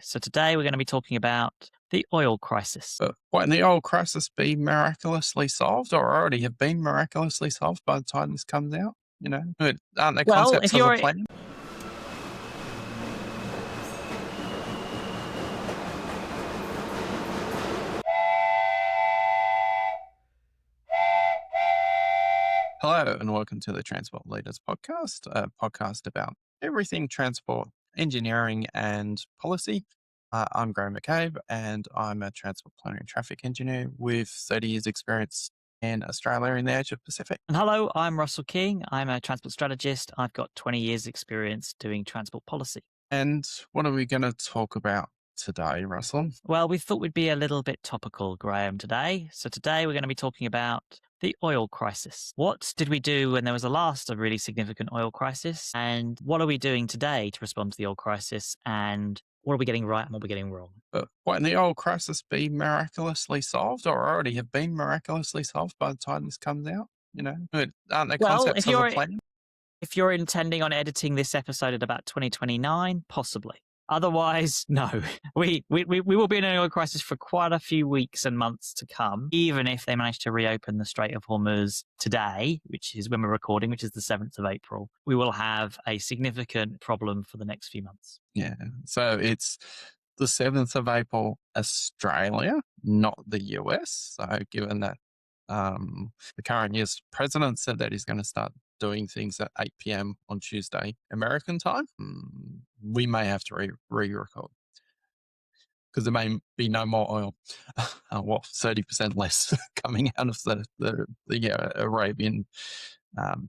So today we're going to be talking about the oil crisis. But won't the oil crisis be miraculously solved or already have been miraculously solved by the time this comes out? But aren't there Well, concepts if of a you're plan? Hello and welcome to the Transport Leaders Podcast, a podcast about everything transport, engineering and policy. I'm Graham McCabe and I'm a transport planning and traffic engineer with 30 years experience in Australia in the Asia Pacific. and hello, I'm Russell King. I'm a transport strategist. I've got 20 years experience doing transport policy. And what are we going to talk about today, Russell? Well, we thought we'd be a little bit topical, Graham, today. So today we're going to be talking about the oil crisis. What did we do when there was a really significant oil crisis? And what are we doing today to respond to the oil crisis? And what are we getting right and what are we getting wrong? But won't the oil crisis be miraculously solved or already have been miraculously solved by the time this comes out? But aren't there Well, concepts of a plan? if you're intending on editing this episode at about 2029, possibly. Otherwise, no. We will be in an oil crisis for quite a few weeks and months to come, even if they manage to reopen the Strait of Hormuz today, which is when we're recording, which is the 7th of April. We will have a significant problem for the next few months. Yeah. So it's the 7th of April, Australia, not the US. So given that the current US president said that he's going to start doing things at 8 p.m. on Tuesday, American time, we may have to re-record because there may be no more oil. 30% less coming out of the Arabian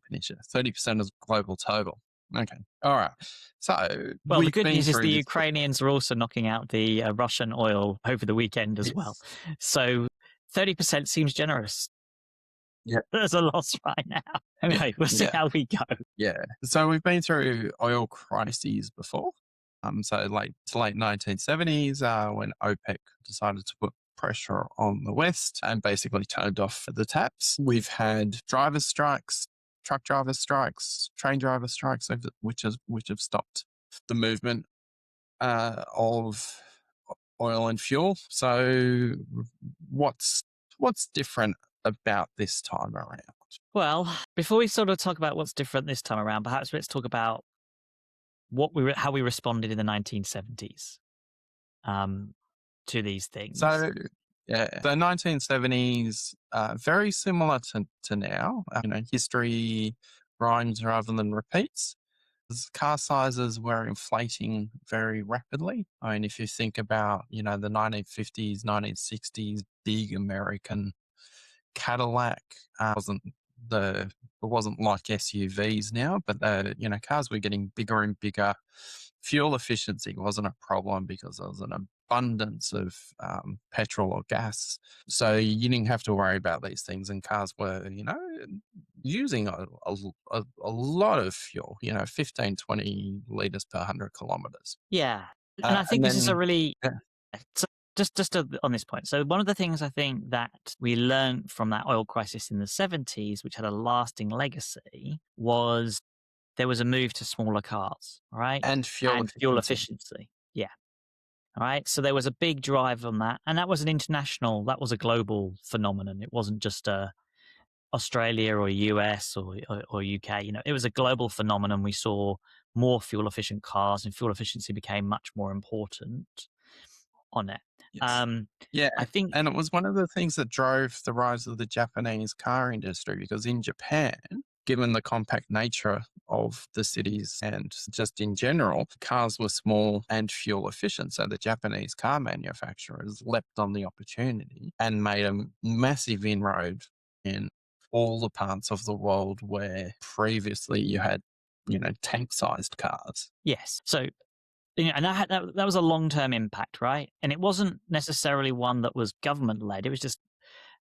Peninsula. 30% of global total. Okay. All right. So, well, the good news is the Ukrainians are also knocking out the Russian oil over the weekend as well. So 30% seems generous. Yeah. There's a loss right now. Anyway, we'll see how we go. Yeah. So we've been through oil crises before. So late 1970s, when OPEC decided to put pressure on the West and basically turned off the taps. We've had driver strikes, truck driver strikes, train driver strikes, which have stopped the movement of oil and fuel. So what's different about this time around? Well, before we sort of talk about what's different this time around, perhaps let's talk about how we responded in the 1970s to these things. So, yeah, the 1970s, very similar to now. History rhymes rather than repeats. Car sizes were inflating very rapidly. I mean, if you think about, the 1950s, 1960s, big American Cadillac it wasn't like SUVs now, but cars were getting bigger and bigger. Fuel efficiency wasn't a problem because there was an abundance of petrol or gas, so you didn't have to worry about these things. And cars were, using a lot of fuel. 15, 20 liters per 100 kilometers. Yeah, and I think this is a really. Yeah. Just on this point. So one of the things I think that we learned from that oil crisis in the 70s, which had a lasting legacy, was there was a move to smaller cars, right? And fuel efficiency. Yeah. All right. So there was a big drive on that. And that was that was a global phenomenon. It wasn't just Australia or US or UK. It was a global phenomenon. We saw more fuel efficient cars and fuel efficiency became much more important on it. Yes. I think, and it was one of the things that drove the rise of the Japanese car industry, because in Japan, given the compact nature of the cities and just in general, cars were small and fuel efficient. So the Japanese car manufacturers leapt on the opportunity and made a massive inroad in all the parts of the world where previously you had, tank-sized cars. yes. So, and that was a long-term impact, right? And it wasn't necessarily one that was government-led. It was just,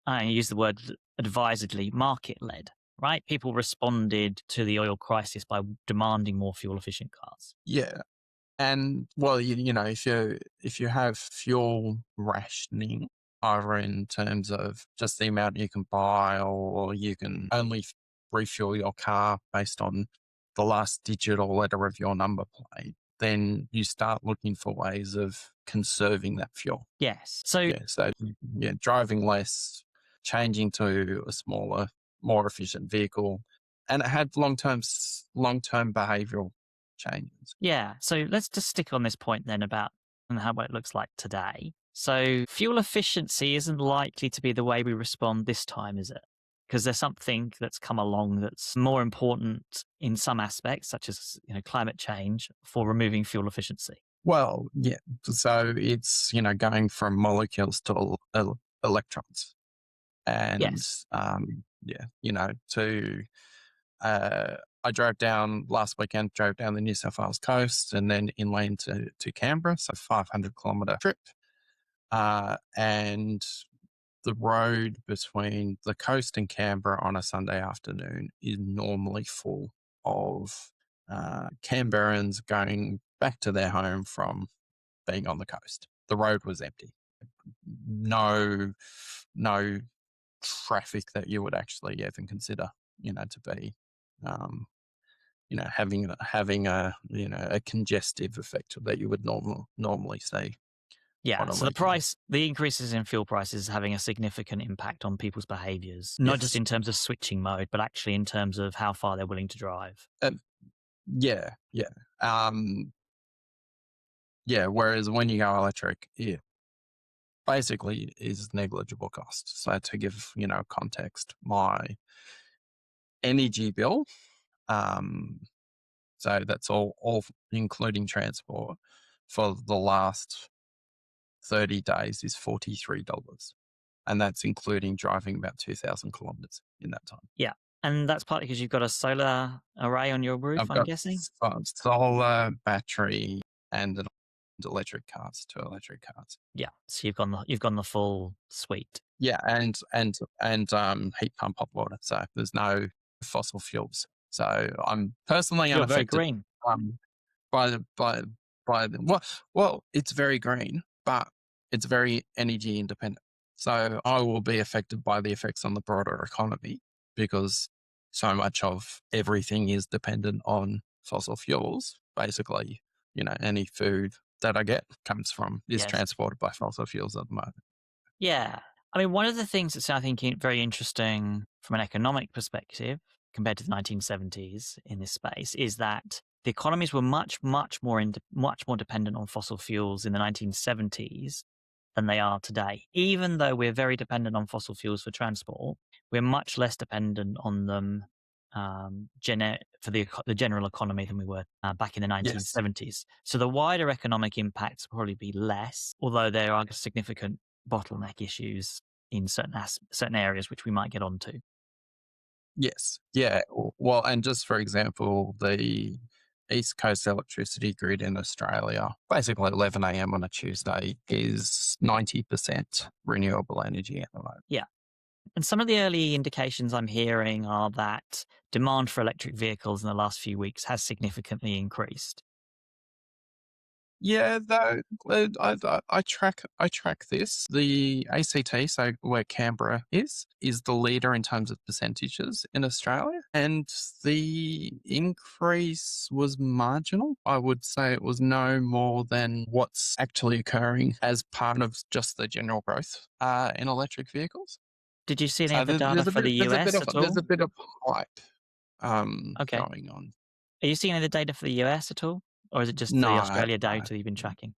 I use the word advisedly, market-led, right? People responded to the oil crisis by demanding more fuel-efficient cars. Yeah. And well, if you have fuel rationing, either in terms of just the amount you can buy, or you can only refuel your car based on the last digit or letter of your number plate, then you start looking for ways of conserving that fuel. Yes. So Yeah, so yeah, driving less, changing to a smaller, more efficient vehicle, and it had long term behavioural changes. yeah, so let's just stick on this point then about and how what it looks like today. So fuel efficiency isn't likely to be the way we respond this time, is it? Because there's something that's come along that's more important in some aspects, such as climate change, for removing fuel efficiency. Well, yeah, so it's going from molecules to electrons, and Yes. yeah, to I drove down last weekend, drove down the New South Wales coast and then inland to Canberra, so 500-kilometre trip. And the road between the coast and Canberra on a Sunday afternoon is normally full of Canberrans going back to their home from being on the coast. The road was empty. No, no traffic that you would actually even consider, to be um, having a congestive effect that you would normally see Yeah. on a So weekend. the increases in fuel prices is having a significant impact on people's behaviors, not just Yes. in terms of switching mode, but actually in terms of how far they're willing to drive. Yeah, yeah. Um, yeah, whereas when you go electric, yeah, basically is negligible cost. So to give, context, my energy bill, um, so that's all including transport for the last 30 days is $43. And that's including driving about 2,000 kilometers in that time. Yeah. And that's partly because you've got a solar array on your roof, I've I'm got guessing. solar, battery, and electric cars, 2 electric cars. Yeah. So you've gone the full suite. Yeah, and heat pump hot water. So there's no fossil fuels. So I'm personally You're very unaffected green. um, by the it's very green, but it's very energy independent. So I will be affected by the effects on the broader economy because so much of everything is dependent on fossil fuels. Basically, any food that I get is Yes. transported by fossil fuels at the moment. Yeah. I mean, one of the things that's, I think, very interesting from an economic perspective compared to the 1970s in this space is that the economies were much more dependent on fossil fuels in the 1970s than they are today. Even though we're very dependent on fossil fuels for transport, we're much less dependent on them for the general economy than we were back in the Yes. 1970s. So the wider economic impacts will probably be less, although there are significant bottleneck issues in certain areas, which we might get onto. Yes. Yeah. Well, and just for example, the East Coast electricity grid in Australia, basically 11 a.m. on a Tuesday, is 90% renewable energy at the moment. Yeah. And some of the early indications I'm hearing are that demand for electric vehicles in the last few weeks has significantly increased. Yeah, though I track this. The ACT, so where Canberra is the leader in terms of percentages in Australia, and the increase was marginal. I would say it was no more than what's actually occurring as part of just the general growth in electric vehicles. Did you see any So of the data for the US at there's a all? bit of hype Okay. going on. Are you seeing any of the data for the US at all? Or is it just the No, Australia no. data you've been tracking?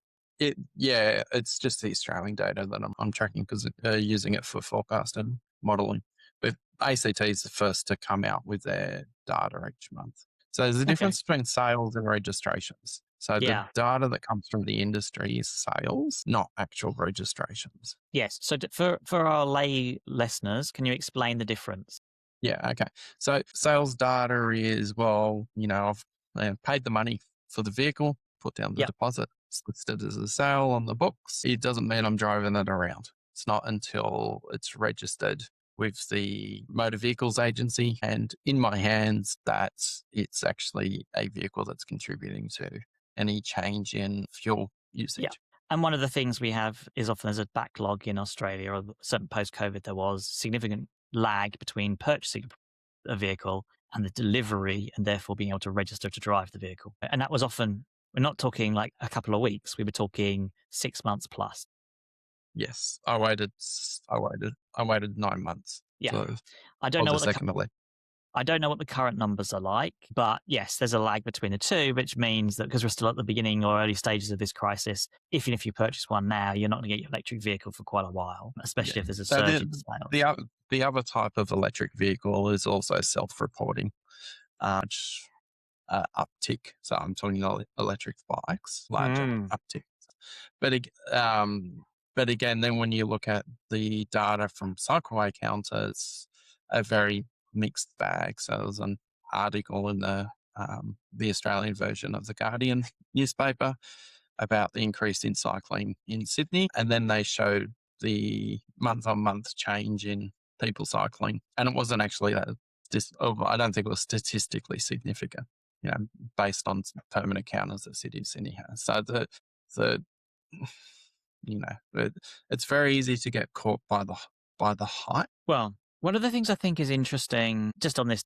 Yeah, it's just the Australian data that I'm tracking because using it for forecast and modeling. But ACT is the first to come out with their data each month. So there's a Okay. difference between sales and registrations. So the Yeah. data that comes from the industry is sales, not actual registrations. Yes. So for our lay listeners, can you explain the difference? Yeah, okay. So sales data is, well, I've paid the money for the vehicle, put down the Yeah. deposit, it's listed as a sale on the books. It doesn't mean I'm driving it around. It's not until it's registered with the motor vehicles agency and in my hands that it's actually a vehicle that's contributing to any change in fuel Yeah. usage. And one of the things we have is often there's a backlog in Australia, or certain post-COVID, there was significant lag between purchasing a vehicle and the delivery, and therefore being able to register to drive the vehicle. And that was often We're not talking like a couple of weeks. We were talking 6 months plus. Yes, I waited 9 months Yeah. for I don't for know the what the second elect. I don't know what the current numbers are like, but yes, there's a lag between the two, which means that because we're still at the beginning or early stages of this crisis, even if you purchase one now, you're not going to get your electric vehicle for quite a while, Yeah. especially if there's a So surge in sales. the other type of electric vehicle is also self-reporting, which uptick. So I'm talking electric bikes, larger Mm. uptick. But but again, then when you look at the data from cycleway counters, a very mixed bag. So there was an article in the Australian version of the Guardian newspaper about the increase in cycling in Sydney, and then they showed the month-on-month change in people cycling, and it wasn't actually I don't think it was statistically significant, based on permanent counters that Sydney has. So the it's very easy to get caught by the hype. Well, one of the things I think is interesting just on this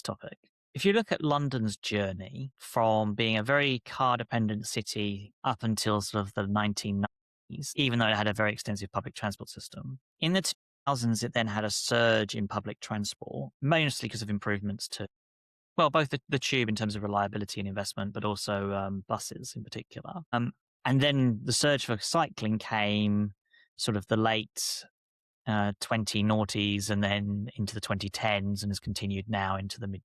topic, if you look at London's journey from being a very car dependent city up until sort of the 1990s, even though it had a very extensive public transport system, in the 2000s, it then had a surge in public transport, mostly because of improvements to, well, both the tube in terms of reliability and investment, but also buses in particular. And then the surge for cycling came sort of the late 20 noughties and then into the 2010s and has continued now into the mid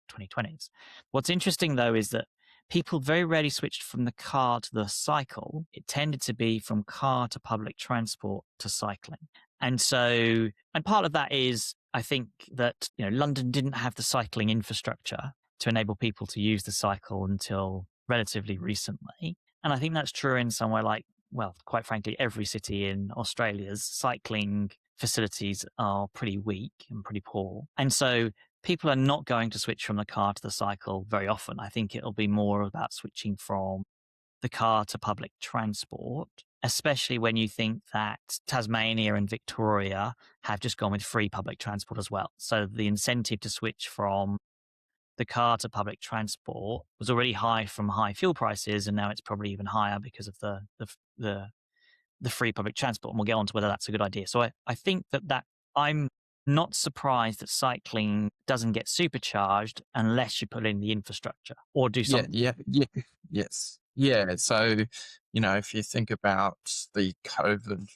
2020s. What's interesting though is that people very rarely switched from the car to the cycle. It tended to be from car to public transport to cycling. And so, and part of that is, I think that, London didn't have the cycling infrastructure to enable people to use the cycle until relatively recently. And I think that's true in somewhere like, well, quite frankly, every city in Australia's cycling facilities are pretty weak and pretty poor. And so people are not going to switch from the car to the cycle very often. I think it'll be more about switching from the car to public transport, especially when you think that Tasmania and Victoria have just gone with free public transport as well. So the incentive to switch from the car to public transport was already high from high fuel prices, and now it's probably even higher because of the free public transport, and we'll get on to whether that's a good idea. So I think that I'm not surprised that cycling doesn't get supercharged unless you put in the infrastructure or do Yeah, something. yeah, yes, yeah. So if you think about the COVID,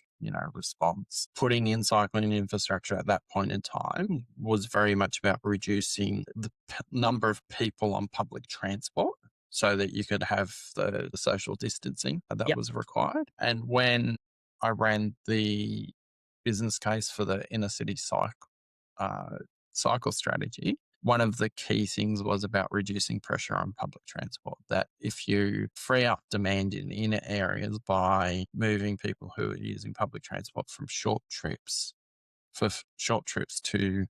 response, putting in cycling infrastructure at that point in time was very much about reducing the number of people on public transport, so that you could have the social distancing that Yeah, was required. And when I ran the business case for the inner city cycle strategy, one of the key things was about reducing pressure on public transport. That if you free up demand in inner areas by moving people who are using public transport from short trips to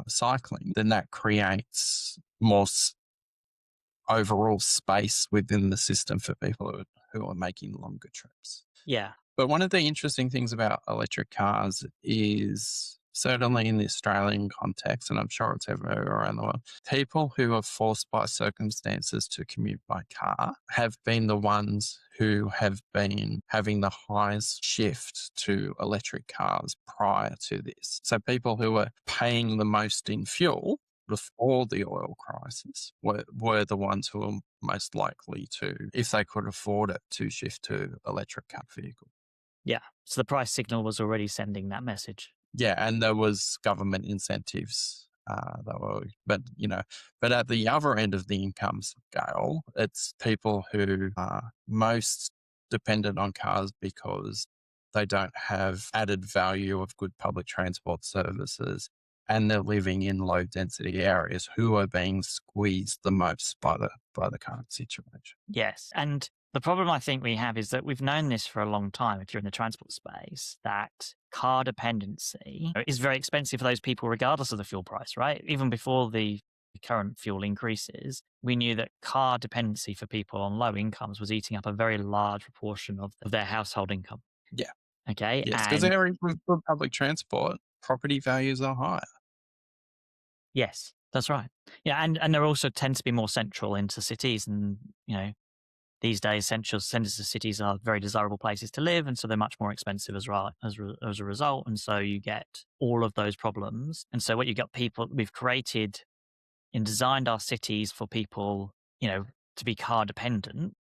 cycling, then that creates more overall space within the system for people who are making longer trips. yeah, But one of the interesting things about electric cars is, certainly in the Australian context, and I'm sure it's everywhere around the world, people who are forced by circumstances to commute by car have been the ones who have been having the highest shift to electric cars prior to this. So people who are paying the most in fuel before the oil crisis were the ones who were most likely to, if they could afford it, to shift to electric car vehicles. yeah. So the price signal was already sending that message. Yeah, and there was government incentives that were, but at the other end of the income scale, it's people who are most dependent on cars because they don't have added value of good public transport services, and they're living in low density areas who are being squeezed the most by the current situation. Yes. And the problem I think we have is that we've known this for a long time, if you're in the transport space, that car dependency is very expensive for those people, regardless of the fuel price, right? Even before the current fuel increases, we knew that car dependency for people on low incomes was eating up a very large proportion of their household income. Yeah, Okay. yes, because And areas with good public transport, property values are higher. yes, that's right. Yeah. And they also tend to be more central into cities and, these days central centers of cities are very desirable places to live, and so they're much more expensive as a result. And so you get all of those problems. And so what you got people we've created and designed our cities for people, to be car dependent,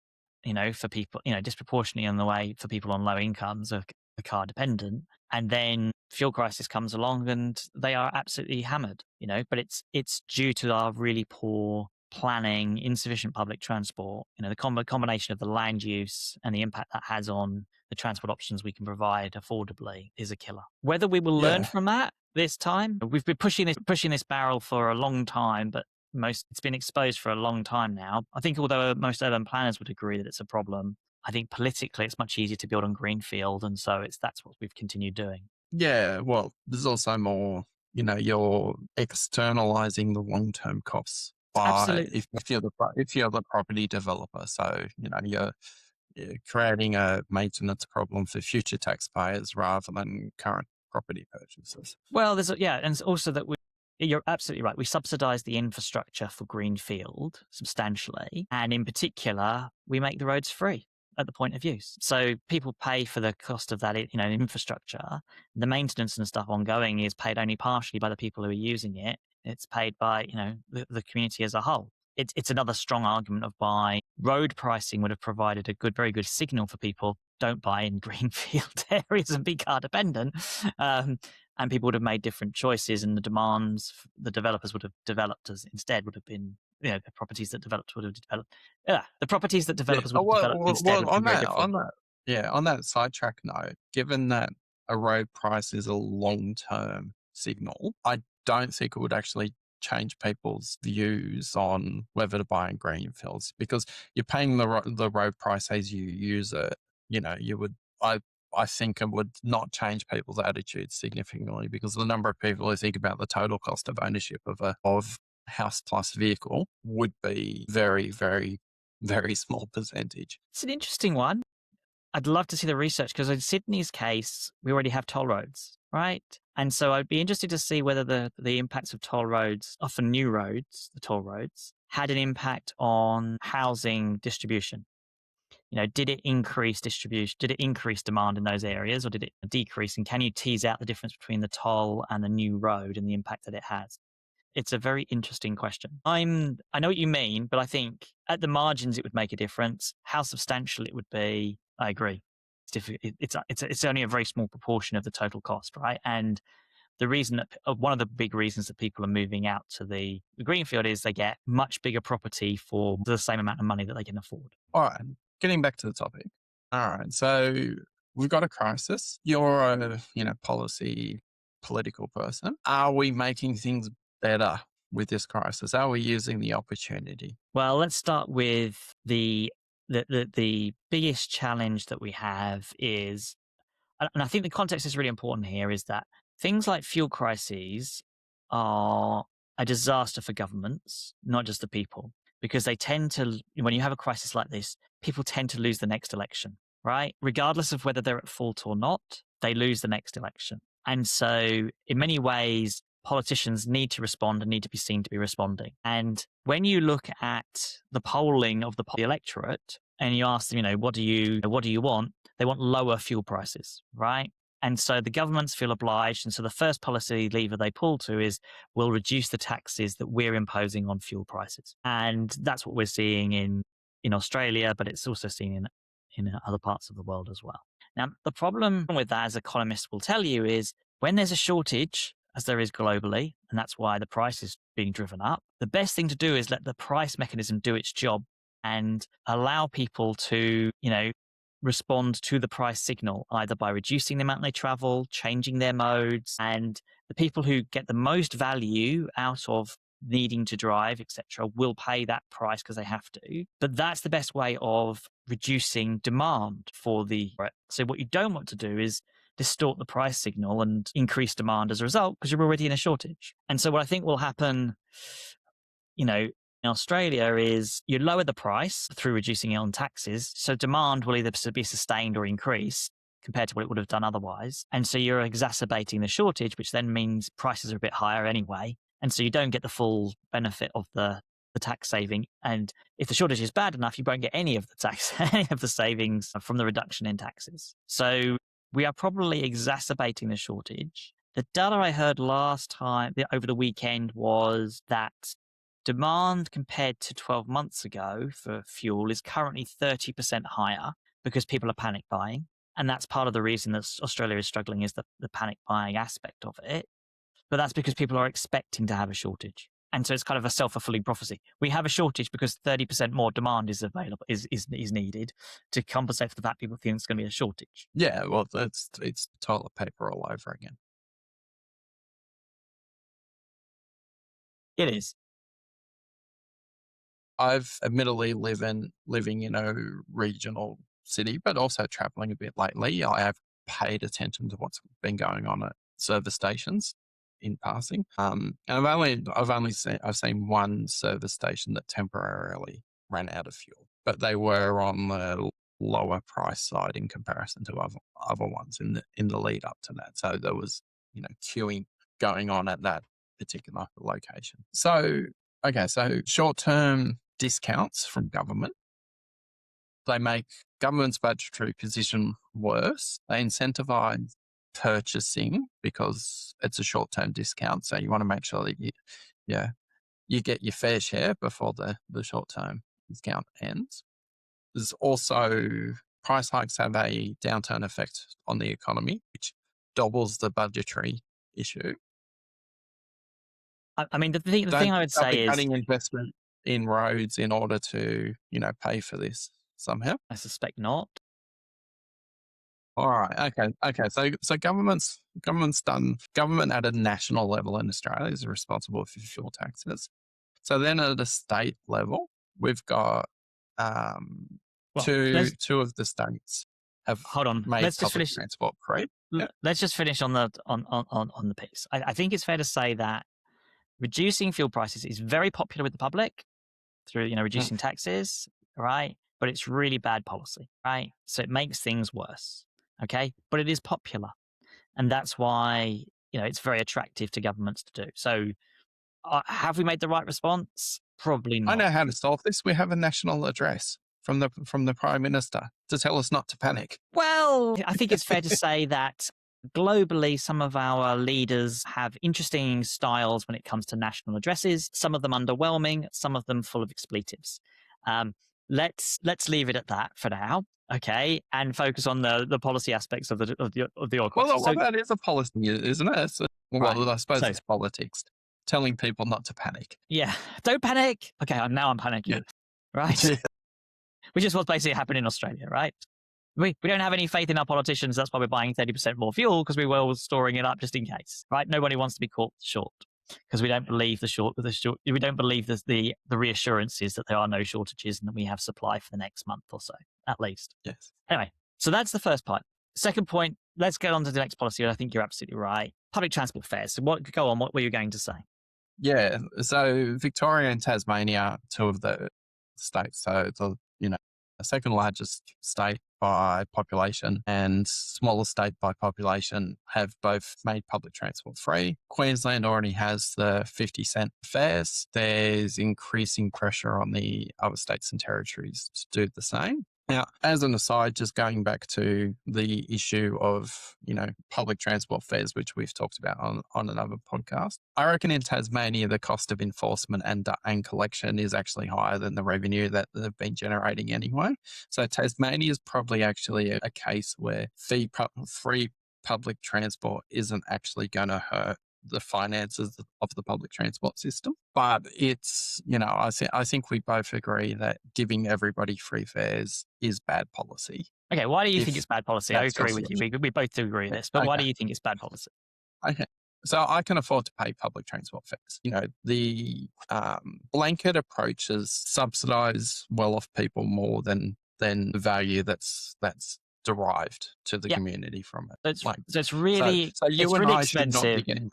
for people, disproportionately in the way for people on low incomes are car dependent. And then fuel crisis comes along and they are absolutely hammered, but it's due to our really poor planning, insufficient public transport, the combination of the land use and the impact that has on the transport options we can provide affordably is a killer. Whether we will learn Yeah. from that this time, we've been pushing this barrel for a long time, but it's been exposed for a long time now. I think although most urban planners would agree that it's a problem, I think politically it's much easier to build on greenfield, and so that's what we've continued doing. Yeah. Well, there's also more, you're externalizing the long-term costs by Absolutely. if you're the property developer. So, you're creating a maintenance problem for future taxpayers rather than current property purchases. Well, and it's also that you're absolutely right. We subsidize the infrastructure for greenfield substantially, and in particular, we make the roads free at the point of use. So people pay for the cost of that, infrastructure. The maintenance and stuff ongoing is paid only partially by the people who are using it. It's paid by, the community as a whole. It's another strong argument of why road pricing would have provided a very good signal for people. Don't buy in greenfield areas and be car dependent. And people would have made different choices, and the demands the developers would have developed as instead would have been, the properties that developed would have developed. Yeah, the properties that Yeah. developers Oh, would have developed instead would have been very different. On that sidetrack note, given that a road price is a long-term signal, I don't think it would actually change people's views on whether to buy in greenfields, because you're paying the road price as you use it. You would, I think it would not change people's attitudes significantly, because the number of people who think about the total cost of ownership of a house plus vehicle would be very, very, very small percentage. It's an interesting one. I'd love to see the research, because in Sydney's case, we already have toll roads, right? And so I'd be interested to see whether the impacts of toll roads, often new roads, the toll roads, had an impact on housing distribution. Did it increase distribution? Did it increase demand in those areas, or did it decrease? And can you tease out the difference between the toll and the new road and the impact that it has? It's a very interesting question. I know what you mean, but I think at the margins it would make a difference. How substantial it would be, I agree. It's only a very small proportion of the total cost, right? And the reason that one of the big reasons that people are moving out to the greenfield is they get much bigger property for the same amount of money that they can afford. All right, getting back to the topic. All right, so we've got a crisis. You're a political person. Are we making things better with this crisis? Are we using the opportunity? Well, let's start with the biggest challenge that we have is, and I think the context is really important here, is that things like fuel crises are a disaster for governments, not just the people, because they tend to, when you have a crisis like this, people tend to lose the next election, right? Regardless of whether they're at fault or not, they lose the next election. And so, in many ways, politicians need to respond and need to be seen to be responding. And when you look at the polling of the electorate and you ask them, what do you want? They want lower fuel prices, right? And so the governments feel obliged. And so the first policy lever they pull to is, we'll reduce the taxes that we're imposing on fuel prices. And that's what we're seeing in Australia, but it's also seen in other parts of the world as well. Now, the problem with that, as economists will tell you, is when there's a shortage, as there is globally, and that's why the price is being driven up, the best thing to do is let the price mechanism do its job and allow people to, respond to the price signal, either by reducing the amount they travel, changing their modes. And the people who get the most value out of needing to drive, etc., will pay that price because they have to. But that's the best way of reducing demand for the. So what you don't want to do is distort the price signal and increase demand as a result, because you're already in a shortage. And so what I think will happen, in Australia, is you lower the price through reducing it on taxes. So demand will either be sustained or increase compared to what it would have done otherwise. And so you're exacerbating the shortage, which then means prices are a bit higher anyway. And so you don't get the full benefit of the the tax saving. And if the shortage is bad enough, you won't get any of the tax, any of the savings from the reduction in taxes. So we are probably exacerbating the shortage. The data I heard last time over the weekend was that demand compared to 12 months ago for fuel is currently 30% higher because people are panic buying. And that's part of the reason that Australia is struggling, is the panic buying aspect of it. But that's because people are expecting to have a shortage. And so it's kind of a self-fulfilling prophecy. We have a shortage because 30% more demand is available, is needed to compensate for the fact people think it's going to be a shortage. Yeah, well, it's toilet paper all over again. It is. I've admittedly living in a regional city, but also traveling a bit lately. I have paid attention to what's been going on at service stations in passing. And I've seen one service station that temporarily ran out of fuel, but they were on the lower price side in comparison to other ones in the lead up to that. So there was, queuing going on at that particular location. So okay, so short term discounts from government. They make government's budgetary position worse. They incentivize purchasing because it's a short term discount. So you want to make sure that you get your fair share before the short term discount ends. There's also price hikes have a downturn effect on the economy, which doubles the budgetary issue. I mean, the thing I would They'll be say is, cutting investment in roads in order to, pay for this somehow. I suspect not. All right. Okay. So government at a national level in Australia is responsible for fuel taxes. So then at a state level, we've got Well, two of the states have hold on. made Let's just public finish. transport free. Yeah. Let's just finish on the piece. I think it's fair to say that reducing fuel prices is very popular with the public through, reducing taxes, right? But it's really bad policy, right? So it makes things worse. Okay. But it is popular. And that's why, it's very attractive to governments to do. So have we made the right response? Probably I not. know how to solve this. We have a national address from the Prime Minister to tell us not to panic. Well, I think it's fair to say that globally, some of our leaders have interesting styles when it comes to national addresses. Some of them underwhelming, some of them full of expletives. Let's leave it at that for now, okay, and focus on the policy aspects of the oil crisis. Well, that is a policy, isn't it? Right. I suppose it's politics, telling people not to panic. Yeah, don't panic. Okay, now I'm panicking. Yeah. Right, which is what's basically happened in Australia, right? We don't have any faith in our politicians. That's why we're buying 30% more fuel, because we were storing it up just in case, right? Nobody wants to be caught short because we don't believe we don't believe the reassurances that there are no shortages and that we have supply for the next month or so, at least. Yes. Anyway, so that's the first point. Second point, let's get on to the next policy. I think you're absolutely right. Public transport fares. So what were you going to say? Yeah. So Victoria and Tasmania, two of the states. So the second largest state by population and smallest state by population have both made public transport free. Queensland already has the 50-cent fares. There's increasing pressure on the other states and territories to do the same. Now, as an aside, just going back to the issue of, public transport fares, which we've talked about on another podcast, I reckon in Tasmania, the cost of enforcement and collection is actually higher than the revenue that they've been generating anyway. So Tasmania is probably actually a case where free public transport isn't actually going to hurt the finances of the public transport system. But it's, I think we both agree that giving everybody free fares is bad policy. Okay, why do you think it's bad policy? I agree with you. We both do agree with this, but why do you think it's bad policy? Okay. So I can afford to pay public transport fares. The blanket approaches subsidize well-off people more than the value that's derived to the community from it. So it's really so you it's and really I should not be expensive. getting.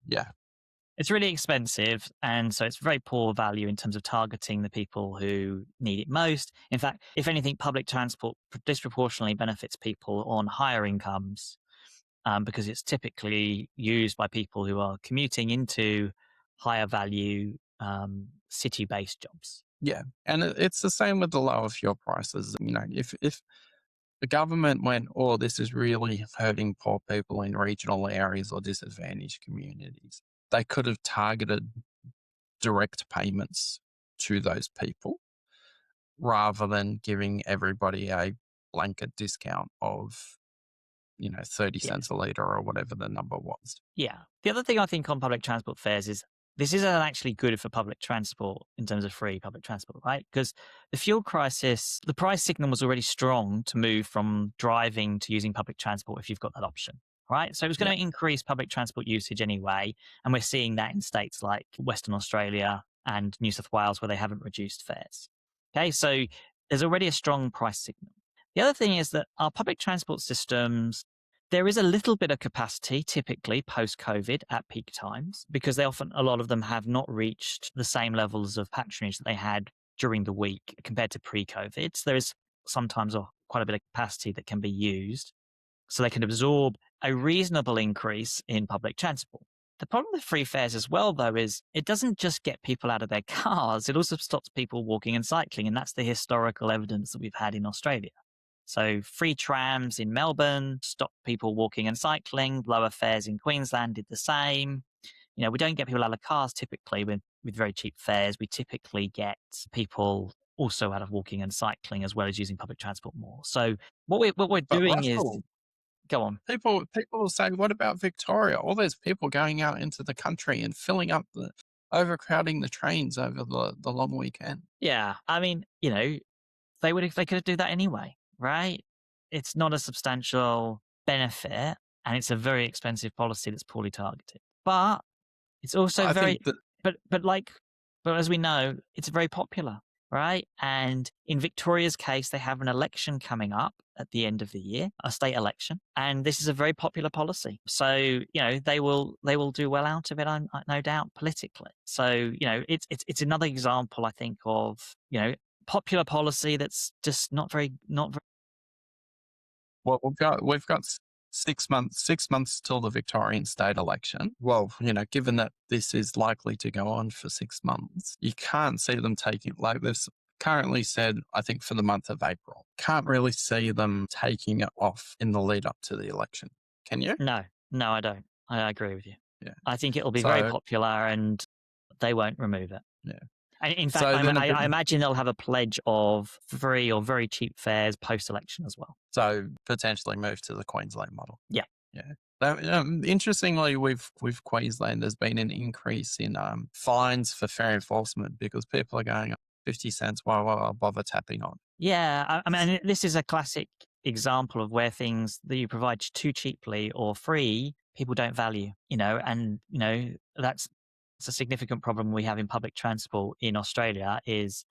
Yeah. It's really expensive, and so it's very poor value in terms of targeting the people who need it most. In fact, if anything, public transport disproportionately benefits people on higher incomes, because it's typically used by people who are commuting into higher value city-based jobs. Yeah. And it's the same with the lower fuel prices. If the government went, oh, this is really hurting poor people in regional areas or disadvantaged communities, they could have targeted direct payments to those people rather than giving everybody a blanket discount of 30 Yeah. cents a litre or whatever the number was. Yeah. The other thing I think on public transport fares is this isn't actually good for public transport in terms of free public transport, right? Because the fuel crisis, the price signal was already strong to move from driving to using public transport if you've got that option, right? So it was Yeah. going to increase public transport usage anyway. And we're seeing that in states like Western Australia and New South Wales where they haven't reduced fares. Okay. So there's already a strong price signal. The other thing is that our public transport systems, there is a little bit of capacity typically post-COVID at peak times because a lot of them have not reached the same levels of patronage that they had during the week compared to pre-COVID. So there is sometimes quite a bit of capacity that can be used so they can absorb a reasonable increase in public transport. The problem with free fares as well, though, is it doesn't just get people out of their cars, it also stops people walking and cycling. And that's the historical evidence that we've had in Australia. So free trams in Melbourne stopped people walking and cycling. Lower fares in Queensland did the same. We don't get people out of cars typically with very cheap fares. We typically get people also out of walking and cycling as well as using public transport more. So what we're But doing is Russell, go on. people will say, what about Victoria? All those people going out into the country and filling up overcrowding the trains over the long weekend. Yeah, I mean, they could do that anyway, right? It's not a substantial benefit, and it's a very expensive policy that's poorly targeted. But it's also I think that but as we know, it's very popular, right? And in Victoria's case, they have an election coming up at the end of the year, a state election, and this is a very popular policy. So they will do well out of it, no doubt, politically. So it's another example, I think, of popular policy that's just not very. well, we've got 6 months till the Victorian state election. Well, given that this is likely to go on for 6 months, you can't see them taking, like they've currently said, I think for the month of April, can't really see them taking it off in the lead up to the election. Can you? No, I don't. I agree with you. Yeah. I think it'll be very So, popular, and they won't remove it. yeah. And in fact, So then I imagine they'll have a pledge of free or very cheap fares post-election as well. So potentially move to the Queensland model. Yeah. Yeah. Interestingly, with Queensland, there's been an increase in fines for fare enforcement because people are going up 50 cents. Why bother tapping on? Yeah, I mean, this is a classic example of where things that you provide too cheaply or free, people don't value. And that's a significant problem we have in public transport in Australia. Is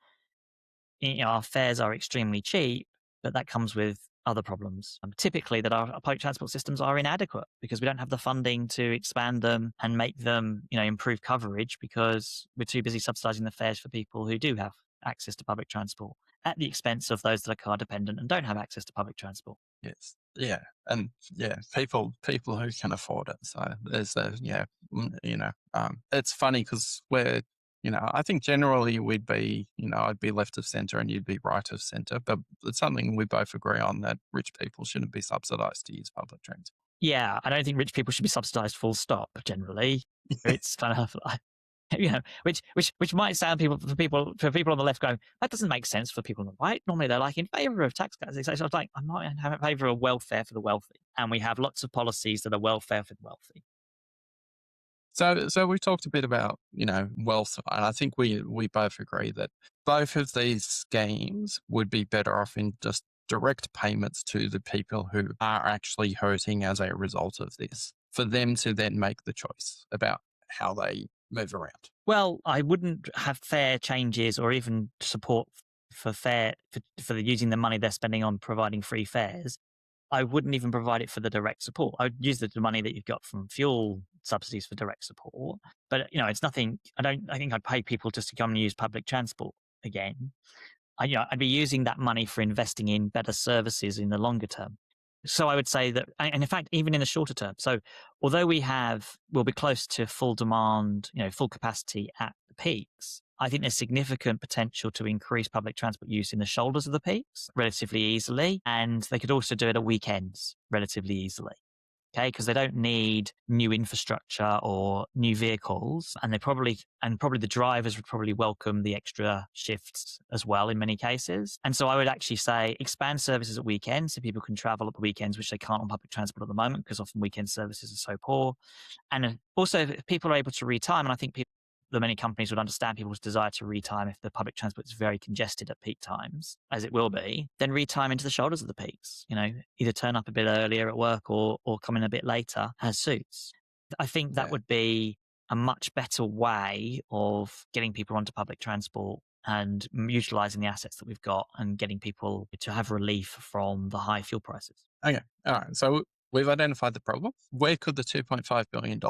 our fares are extremely cheap, but that comes with other problems. Typically, that our public transport systems are inadequate because we don't have the funding to expand them and make them, improve coverage because we're too busy subsidising the fares for people who do have access to public transport at the expense of those that are car dependent and don't have access to public transport. Yes. Yeah. And people who can afford it. So there's it's funny because I think generally we'd be, I'd be left of centre and you'd be right of centre, but it's something we both agree on that rich people shouldn't be subsidised to use public transport. Yeah, I don't think rich people should be subsidised full stop. Generally, it's kind of like, which might sound for people on the left going, that doesn't make sense for people on the right. Normally they're like in favour of tax cuts. So it's like, I'm not in favour of welfare for the wealthy, and we have lots of policies that are welfare for the wealthy. So we talked a bit about, wealth, and I think we both agree that both of these schemes would be better off in just direct payments to the people who are actually hurting as a result of this, for them to then make the choice about how they move around. Well, I wouldn't have fare changes or even support for using the money they're spending on providing free fares. I wouldn't even provide it for the direct support. I would use the money that you've got from fuel subsidies for direct support. But it's nothing. I think I'd pay people just to come and use public transport again. I'd be using that money for investing in better services in the longer term. So I would say that, and in fact, even in the shorter term. So although we'll be close to full demand, full capacity at the peaks, I think there's significant potential to increase public transport use in the shoulders of the peaks relatively easily. And they could also do it at weekends relatively easily. Okay, because they don't need new infrastructure or new vehicles, and probably the drivers would probably welcome the extra shifts as well in many cases. And so I would actually say expand services at weekends so people can travel at the weekends, which they can't on public transport at the moment because often weekend services are so poor. And also, if people are able to retime, and I think the many companies would understand people's desire to retime if the public transport is very congested at peak times, as it will be, then retime into the shoulders of the peaks. Either turn up a bit earlier at work or come in a bit later as suits. I think that Yeah. would be a much better way of getting people onto public transport and utilizing the assets that we've got and getting people to have relief from the high fuel prices. Okay. All right. So we've identified the problem. Where could the $2.5 billion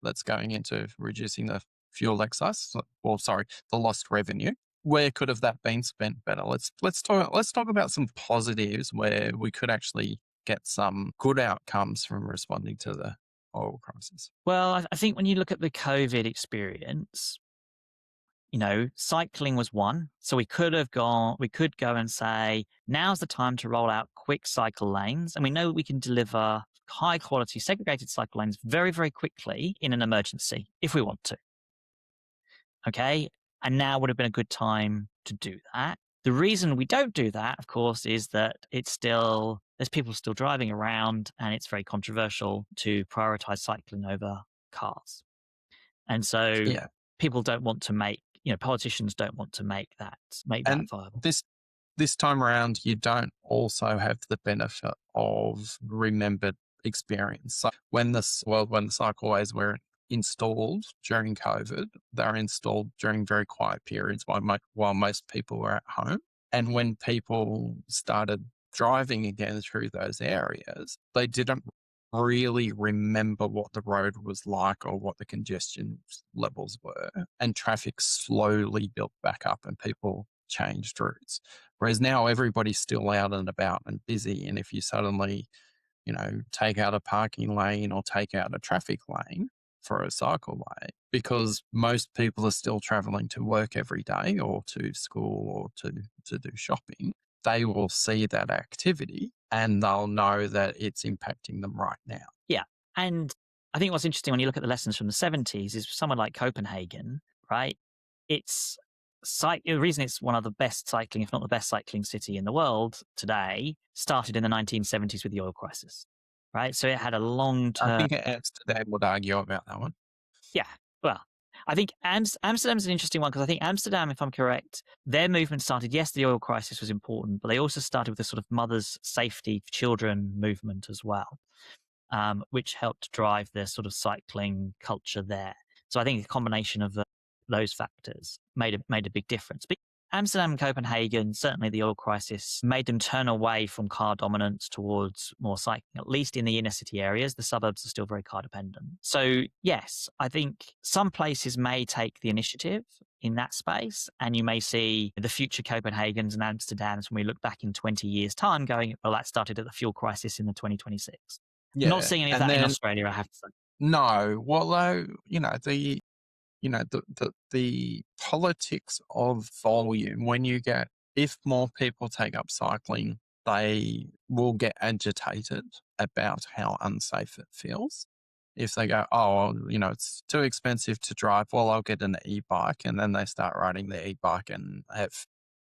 that's going into reducing the fuel excise, or sorry, the lost revenue, where could have that been spent better? Let's talk about some positives where we could actually get some good outcomes from responding to the oil crisis. Well, I think when you look at the COVID experience, cycling was one. So we could go and say, now's the time to roll out quick cycle lanes. And we know we can deliver high quality segregated cycle lanes very, very quickly in an emergency if we want to. Okay. And now would have been a good time to do that. The reason we don't do that, of course, is that there's people still driving around and it's very controversial to prioritize cycling over cars. And so Yeah. people don't want to politicians don't want to make that And viable. this time around, you don't also have the benefit of remembered experience. So when the cycleways were installed during COVID, they were installed during very quiet periods while most people were at home. And when people started driving again through those areas, they didn't really remember what the road was like or what the congestion levels were. And traffic slowly built back up and people changed routes. Whereas now everybody's still out and about and busy. And if you suddenly, take out a parking lane or take out a traffic lane for a cycleway, because most people are still traveling to work every day or to school or to do shopping, they will see that activity and they'll know that it's impacting them right now. Yeah. And I think what's interesting when you look at the lessons from the 70s is someone like Copenhagen, right? It's the reason it's one of the best cycling, if not the best cycling city in the world today, started in the 1970s with the oil crisis, right? So it had a long I term. think Amsterdam would argue about that one. Yeah. Well, I think Amsterdam's an interesting one because I think Amsterdam, if I'm correct, their movement started. Yes, the oil crisis was important, but they also started with the sort of mothers' safety for children movement as well, which helped drive their sort of cycling culture there. So I think a combination of those factors made a big difference. But Amsterdam and Copenhagen, certainly the oil crisis made them turn away from car dominance towards more cycling, at least in the inner city areas. The suburbs are still very car dependent. So yes, I think some places may take the initiative in that space, and you may see the future Copenhagens and Amsterdams when we look back in 20 years' time going, well, that started at the fuel crisis in the 2026. Not Yeah. seeing any of And that in then, Australia, I have to say. no, well, though, the politics of volume, if more people take up cycling, they will get agitated about how unsafe it feels. If they go, oh, it's too expensive to drive, well, I'll get an e-bike. And then they start riding the e-bike and have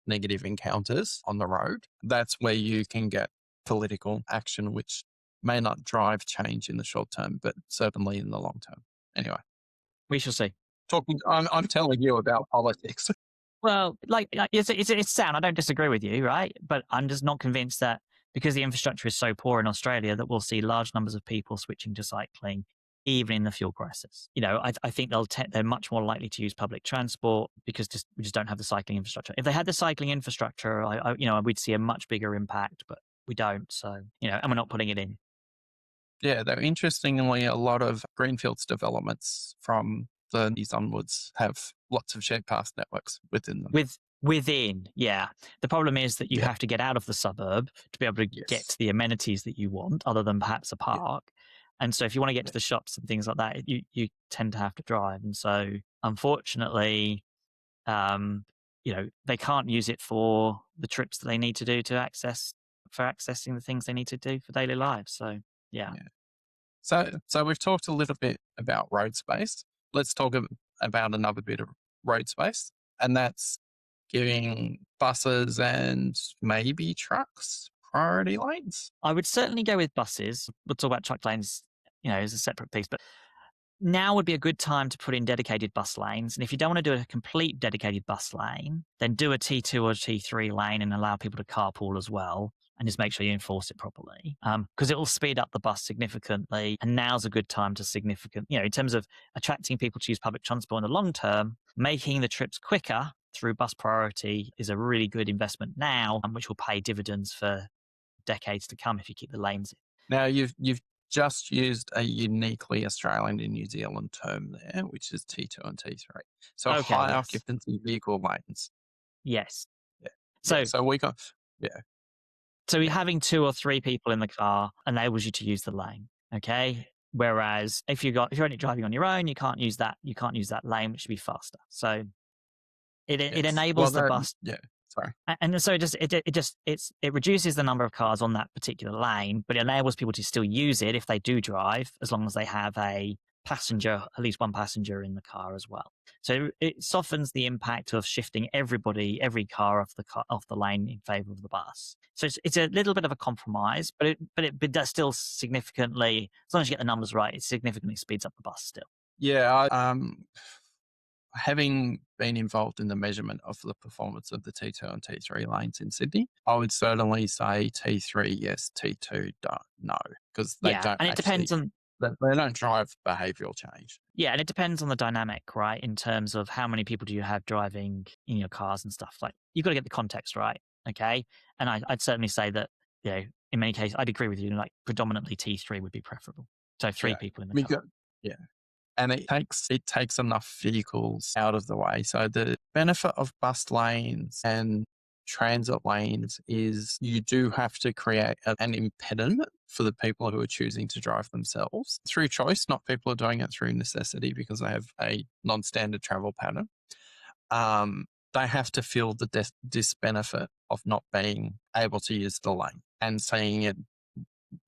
negative encounters on the road. That's where you can get political action, which may not drive change in the short term, but certainly in the long term. Anyway, We shall see. I'm telling you about politics. Well, it's sound. I don't disagree with you, right? But I'm just not convinced that because the infrastructure is so poor in Australia that we'll see large numbers of people switching to cycling, even in the fuel crisis. I think they're much more likely to use public transport because we just don't have the cycling infrastructure. If they had the cycling infrastructure, we'd see a much bigger impact, but we don't. So, and we're not putting it in. Yeah, though interestingly, a lot of greenfields developments from the 90s onwards have lots of shared path networks within them. Within, yeah. The problem is that you Yeah. have to get out of the suburb to be able to Yes. get the amenities that you want, other than perhaps a Yeah. park. And so if you want to get to the shops and things like that, you tend to have to drive. And so unfortunately, They can't use it for the trips that they need to do for accessing the things they need to do for daily lives. So yeah. Yeah. So we've talked a little bit about road space. Let's talk about another bit of road space, and that's giving buses and maybe trucks priority lanes. I would certainly go with buses. We'll talk about truck lanes, as a separate piece, but now would be a good time to put in dedicated bus lanes. And if you don't want to do a complete dedicated bus lane, then do a T2 or T3 lane and allow people to carpool as well. And just make sure you enforce it properly, because it will speed up the bus significantly. And now's a good time to in terms of attracting people to use public transport in the long term, making the trips quicker through bus priority is a really good investment now, which will pay dividends for decades to come if you keep the lanes in. Now you've just used a uniquely Australian and New Zealand term there, which is T2 and T3. So Okay, high yes. occupancy vehicle lanes. Yes. Yeah. Yeah. So So we got, yeah. So Yeah. having 2 or 3 people in the car enables you to use the lane, okay? Whereas if you're only driving on your own, you can't use that lane, which should be faster. So it Yes. Well, enables the that, bus, yeah. Sorry. and so it reduces the number of cars on that particular lane, but it enables people to still use it if they do drive, as long as they have at least one passenger in the car as well. So it softens the impact of shifting every car off the lane in favor of the bus. So it's a little bit of a compromise, but it does still significantly, as long as you get the numbers right, it significantly speeds up the bus still. Yeah. Having been involved in the measurement of the performance of the T2 and T3 lanes in Sydney, I would certainly say T3 yes, T2 no, because they Yeah, don't and it actually, depends on they don't drive behavioural change. Yeah, and it depends on the dynamic, right? In terms of how many people do you have driving in your cars and stuff. Like you've got to get the context right, okay? And I'd certainly say that in many cases, I'd agree with you. Like predominantly T3 would be preferable. So 3 Yeah, people in the we car. got, yeah, and it takes enough vehicles out of the way. So the benefit of bus lanes and transit lanes is you do have to create an impediment for the people who are choosing to drive themselves through choice, not people are doing it through necessity because they have a non-standard travel pattern. Um, they have to feel the disbenefit of not being able to use the lane and seeing it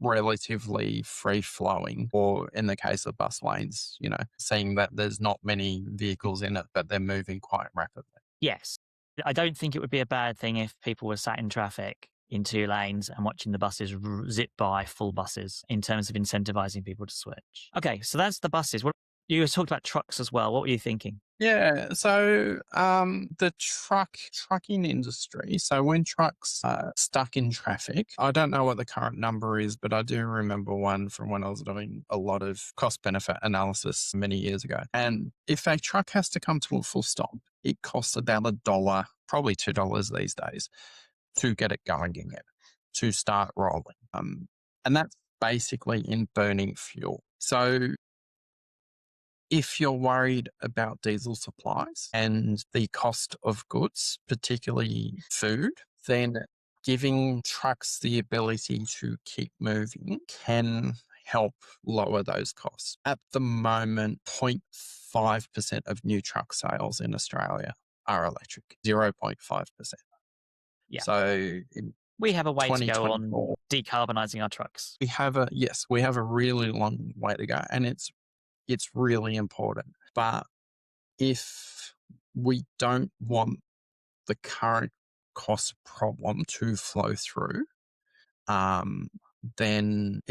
relatively free flowing, or in the case of bus lanes, seeing that there's not many vehicles in it, but they're moving quite rapidly. Yes. I don't think it would be a bad thing if people were sat in traffic in 2 lanes and watching the buses zip by full buses in terms of incentivizing people to switch. Okay, so that's the buses. You talked about trucks as well. What were you thinking? Yeah, so the trucking industry. So when trucks are stuck in traffic, I don't know what the current number is, but I do remember one from when I was doing a lot of cost benefit analysis many years ago. And if a truck has to come to a full stop, it costs about $1, probably $2 these days, to get it going again, to start rolling. And that's basically in burning fuel. So if you're worried about diesel supplies and the cost of goods, particularly food, then giving trucks the ability to keep moving can help lower those costs. At the moment, 0.5% of new truck sales in Australia are electric, 0.5%. Yeah. So in We have a way to go on 2024, decarbonizing our trucks. we have a really long way to go, and it's really important. But if we don't want the current cost problem to flow through, um, then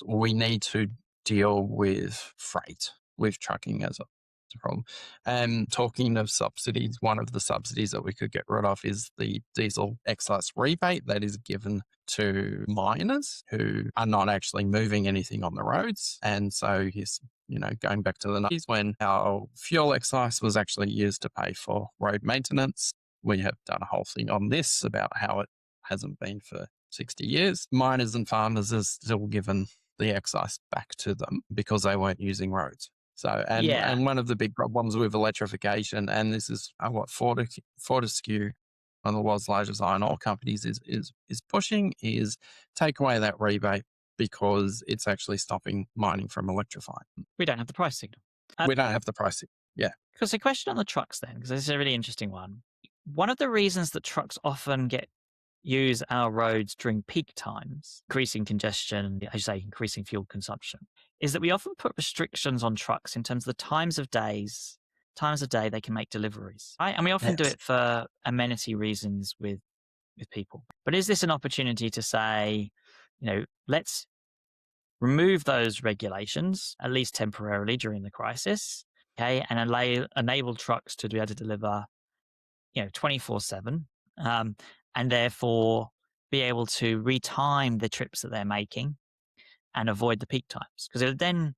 we need to deal with freight, with trucking as a problem. And talking of subsidies, one of the subsidies that we could get rid of is the diesel excise rebate that is given to miners who are not actually moving anything on the roads. And so he's, going back to the 90s when our fuel excise was actually used to pay for road maintenance. We have done a whole thing on this about how it hasn't been for 60 years. Miners and farmers are still given the excise back to them because they weren't using roads. So, Yeah. and one of the big problems with electrification, and this is what Fortescue, one of the world's largest iron ore companies, is pushing, is take away that rebate because it's actually stopping mining from electrifying. We don't have the price signal. We don't have the pricing. Yeah. Because the question on the trucks then, because this is a really interesting one. One of the reasons that trucks often use our roads during peak times, increasing congestion, as you say, increasing fuel consumption, is that we often put restrictions on trucks in terms of the times of day they can make deliveries, right? And we often do Yes. it for amenity reasons with people. But is this an opportunity to say, let's remove those regulations, at least temporarily during the crisis, okay, and enable trucks to be able to deliver, 24/7, and therefore be able to retime the trips that they're making and avoid the peak times, because it would then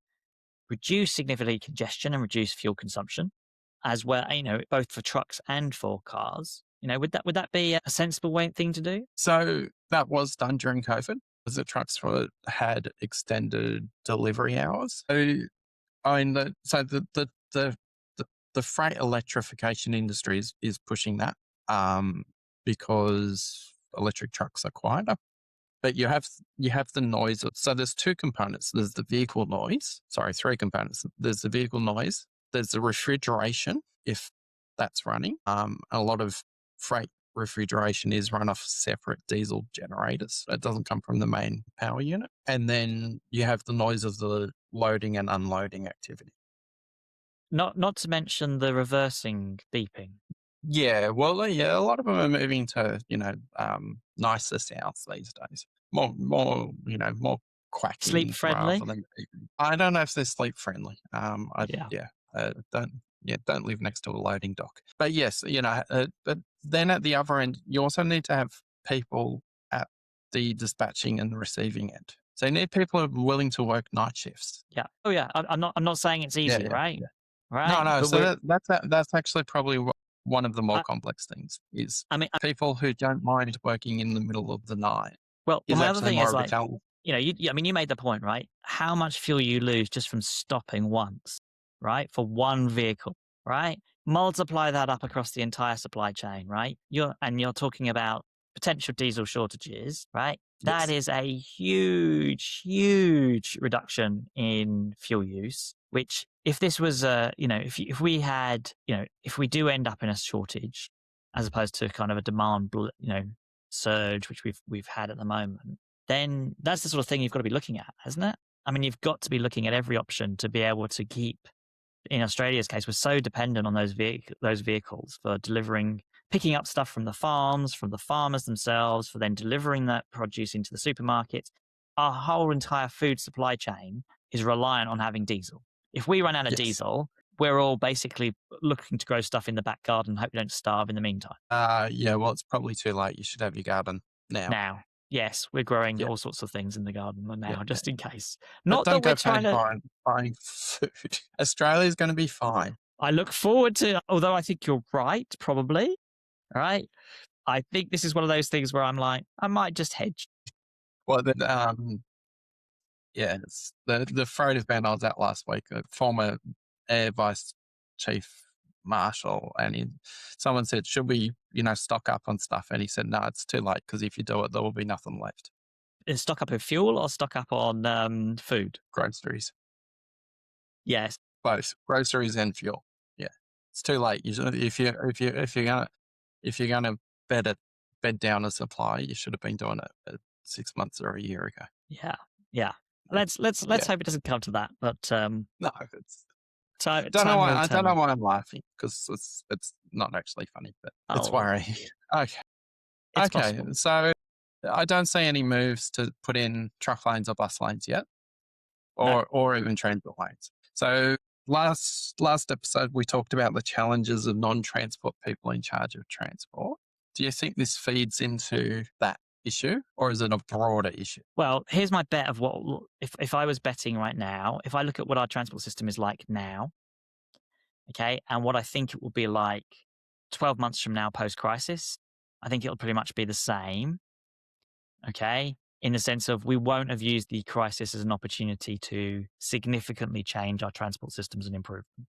reduce significantly congestion and reduce fuel consumption as well, both for trucks and for cars. Would that be a sensible thing to do? So that was done during COVID, because the trucks had extended delivery hours. So I mean, the freight electrification industry is pushing that, um, because electric trucks are quieter. But you have the noise. So there's two components. There's the vehicle noise. Sorry, three components. There's the vehicle noise. There's the refrigeration, if that's running. A lot of freight refrigeration is run off separate diesel generators. It doesn't come from the main power unit. And then you have the noise of the loading and unloading activity. Not to mention the reversing beeping. Yeah, well, yeah, a lot of them are moving to, nicer sounds these days. More Sleep quacking friendly? rather than beeping. I don't know if they're sleep friendly. Yeah. Yeah, don't live next to a loading dock. But yes, but then at the other end, you also need to have people at the dispatching and receiving end. So you need people who are willing to work night shifts. Yeah. Oh yeah. I'm not saying it's Yeah, easy, yeah, right? yeah. No, Right. no. But So that's actually probably one of the more I, complex things is I mean, people who don't mind working in the middle of the night well, is my other actually thing more is of a like, challenge. you made the point, right? How much fuel you lose just from stopping once, right? For one vehicle, right? Multiply that up across the entire supply chain, right? You're talking about potential diesel shortages, right? That Yes. is a huge, huge reduction in fuel use, which if this was if we had, if we do end up in a shortage as opposed to kind of a demand, surge, which we've had at the moment, then that's the sort of thing you've got to be looking at, hasn't it? I mean, you've got to be looking at every option to be able to keep. In Australia's case, we're so dependent on those vehicles for delivering, picking up stuff from the farms, from the farmers themselves, for then delivering that produce into the supermarkets. Our whole entire food supply chain is reliant on having diesel. If we run out of Yes. diesel, we're all basically looking to grow stuff in the back garden, hope we don't starve in the meantime. Yeah. Well, it's probably too late. You should have your garden now. Now, yes, we're growing Yeah. all sorts of things in the garden Yeah. now, Yeah. just in case. But Not that don't we're go trying panic to. buying food. Australia's going to be fine. I look forward to, although I think you're right, probably, right? I think this is one of those things where I'm like, I might just hedge. Well, then, yeah, it's the freight event I was at last week. A former Air Vice Chief Marshal, and someone said, "Should we, stock up on stuff?" And he said, "No, it's too late because if you do it, there will be nothing left. Stock up with fuel or stock up on food? Groceries, Yes. both groceries and fuel. Yeah, it's too late. If you're gonna bed down a supply, you should have been doing it 6 months or a year ago. Yeah. Yeah. Yeah, Let's yeah. hope it doesn't come to that. But No, it's don't know time why will I don't know tell. why I'm laughing because it's not actually funny, but it's Oh, worrying. Okay, it's okay. possible. So I don't see any moves to put in truck lanes or bus lanes yet, No. or even transit lanes. So last episode we talked about the challenges of non-transport people in charge of transport. Do you think this feeds into that issue, or is it a broader issue? Well, here's my bet of what if I was betting right now, if I look at what our transport system is like now, okay, and what I think it will be like 12 months from now post crisis, I think it'll pretty much be the same, okay, in the sense of we won't have used the crisis as an opportunity to significantly change our transport systems and improve them.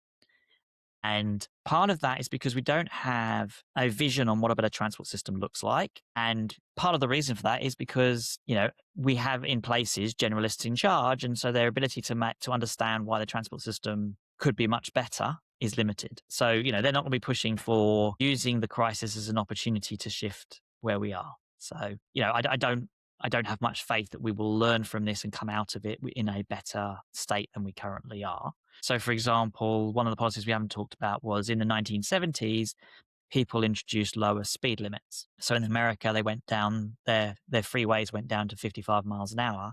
And part of that is because we don't have a vision on what a better transport system looks like. And part of the reason for that is because, we have in places generalists in charge. And so their ability to understand why the transport system could be much better is limited. So, they're not going to be pushing for using the crisis as an opportunity to shift where we are. So, I don't have much faith that we will learn from this and come out of it in a better state than we currently are. So, for example, one of the policies we haven't talked about was in the 1970s, people introduced lower speed limits. So in America, they went down their freeways went down to 55 miles an hour,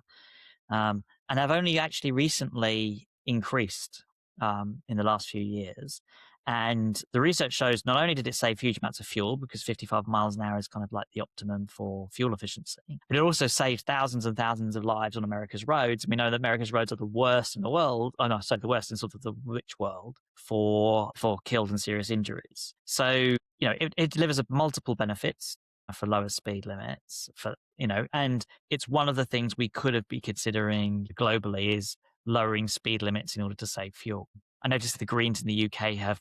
and they've only actually recently increased in the last few years. And the research shows not only did it save huge amounts of fuel, because 55 miles an hour is kind of like the optimum for fuel efficiency, but it also saved thousands and thousands of lives on America's roads. We know that America's roads are the worst in the world. Oh no, sorry, the worst in sort of the rich world for killed and serious injuries. So it delivers multiple benefits for lower speed limits, and it's one of the things we could have been considering globally is lowering speed limits in order to save fuel. I noticed the Greens in the UK have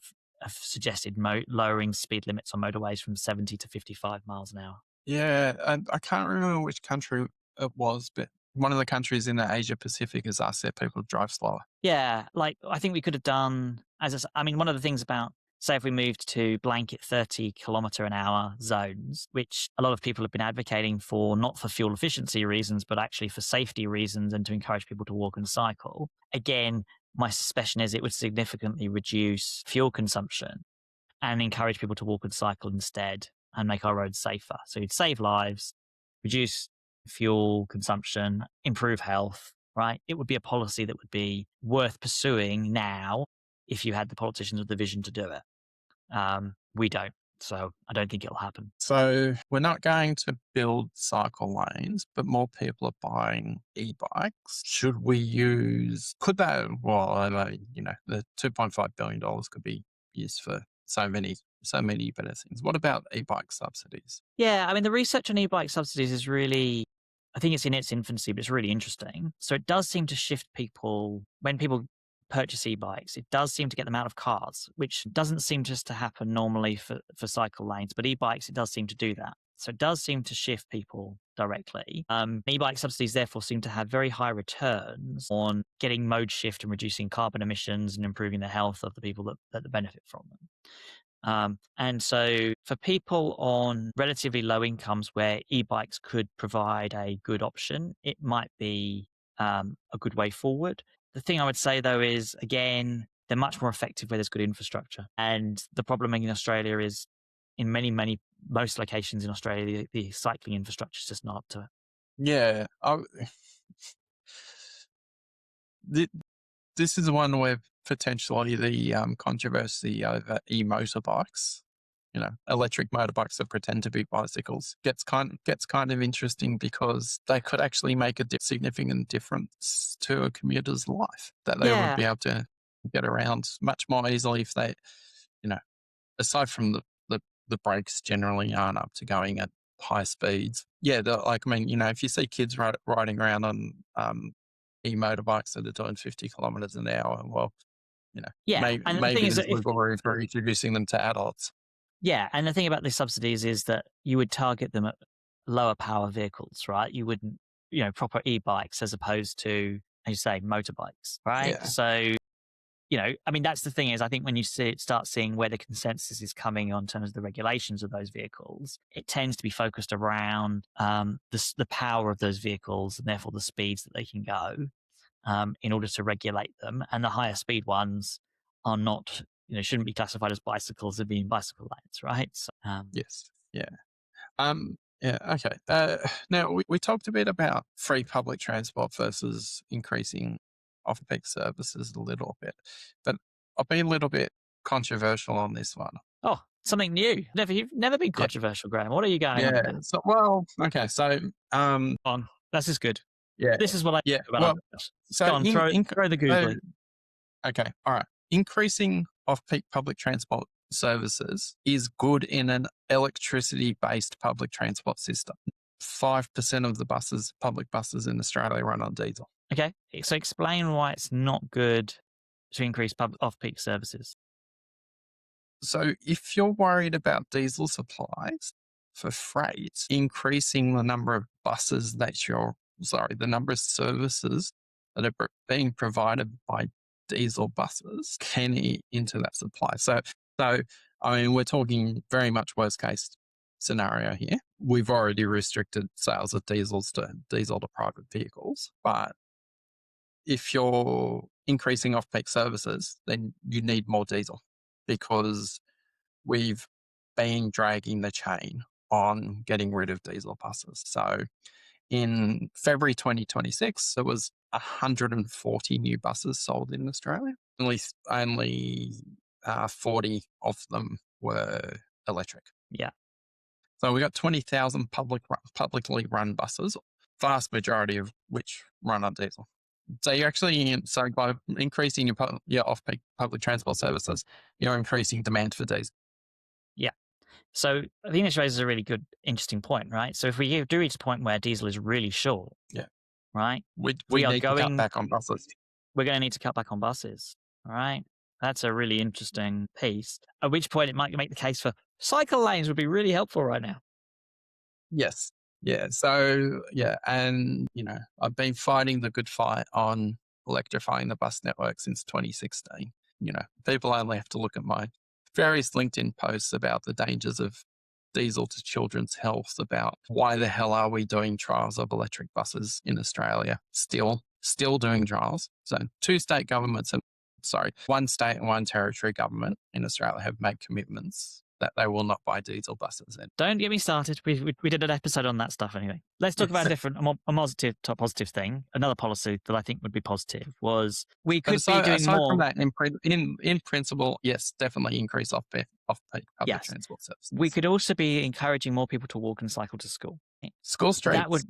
suggested lowering speed limits on motorways from 70 to 55 miles an hour. Yeah, and I can't remember which country it was, but one of the countries in the Asia Pacific has asked their people to drive slower. Yeah, like I think we could have done, one of the things about, say, if we moved to blanket 30-kilometer-an-hour zones, which a lot of people have been advocating for, not for fuel efficiency reasons, but actually for safety reasons and to encourage people to walk and cycle. Again, my suspicion is it would significantly reduce fuel consumption and encourage people to walk and cycle instead and make our roads safer. So you'd save lives, reduce fuel consumption, improve health, right? It would be a policy that would be worth pursuing now if you had the politicians with the vision to do it. We don't. So I don't think it'll happen. So we're not going to build cycle lanes, but more people are buying e-bikes. Could that, the $2.5 billion could be used for so many better things. What about e-bike subsidies? Yeah, the research on e-bike subsidies is really, I think it's in its infancy, but it's really interesting. So it does seem to shift people. When people purchase e-bikes, it does seem to get them out of cars, which doesn't seem just to happen normally for cycle lanes, but e-bikes, it does seem to do that. So it does seem to shift people directly. E-bike subsidies therefore seem to have very high returns on getting mode shift and reducing carbon emissions and improving the health of the people that benefit from them. And so for people on relatively low incomes where e-bikes could provide a good option, it might be a good way forward. The thing I would say, though, is, again, they're much more effective where there's good infrastructure. And the problem in Australia is in most locations in Australia, the cycling infrastructure is just not up to it. Yeah. This is one where potentially the controversy over e-motorbikes, electric motorbikes that pretend to be bicycles, gets kind of interesting, because they could actually make a significant difference to a commuter's life, that they would Yeah. be able to get around much more easily if they, aside from the brakes generally aren't up to going at high speeds. Yeah, if you see kids riding around on e-motorbikes that are doing 50 kilometers an hour, well, Yeah. And the thing maybe is there's that wiggle room for introducing them to adults. yeah, and the thing about the subsidies is that you would target them at lower power vehicles, right? You wouldn't, proper e-bikes as opposed to, as you say, motorbikes, right? Yeah. So, that's the thing is, I think when you start seeing where the consensus is coming on terms of the regulations of those vehicles, it tends to be focused around the power of those vehicles and therefore the speeds that they can go in order to regulate them. And the higher speed ones are not, shouldn't be classified as bicycles, they're being bicycle lanes, right? So, Yes. Yeah. Yeah. Okay. Now we talked a bit about free public transport versus increasing off-peak services a little bit, but I'll be a little bit controversial on this one. oh, something new. You've never been Yeah. controversial, Graham. What are you going on Yeah. about? Okay. So, On. This is good. yeah. This is what I Yeah. think about Well, other stuff. so Go on, throw the so googly. okay, all right. Increasing off-peak public transport services is good in an electricity-based public transport system. 5% of the public buses in Australia run on diesel. Okay, so explain why it's not good to increase off-peak services. So if you're worried about diesel supplies for freight, increasing the number of the number of services that are being provided by diesel buses can eat into that supply. So I mean, we're talking very much worst case scenario here. We've already restricted sales of diesel to private vehicles, but if you're increasing off-peak services, then you need more diesel because we've been dragging the chain on getting rid of diesel buses. So in February 2026, there was 140 new buses sold in Australia. Only 40 of them were electric. Yeah. So we got 20,000 publicly run buses, vast majority of which run on diesel. So you're actually, so by increasing your off-peak public transport services, you're increasing demand for diesel. Yeah. So I think this raises a really good, interesting point, right? So if we do reach a point where diesel is really short, Yeah. right, We we are need to cut going, back on buses. we're going to need to cut back on buses, right? That's a really interesting piece. At which point it might make the case for cycle lanes would be really helpful right now. Yes. Yeah. So, yeah. And, I've been fighting the good fight on electrifying the bus network since 2016. People only have to look at my various LinkedIn posts about the dangers of diesel to children's health, about why the hell are we doing trials of electric buses in Australia, still doing trials. So one state and one territory government in Australia have made commitments that they will not buy diesel buses. And Don't get me started. We did an episode on that stuff anyway. Let's talk about a different, a top positive thing. Another policy that I think would be positive was we But could be doing aside from more. that, in principle, yes, definitely increase off-peak public Yes, transport services. we could also be encouraging more people to walk and cycle to school. School streets. That would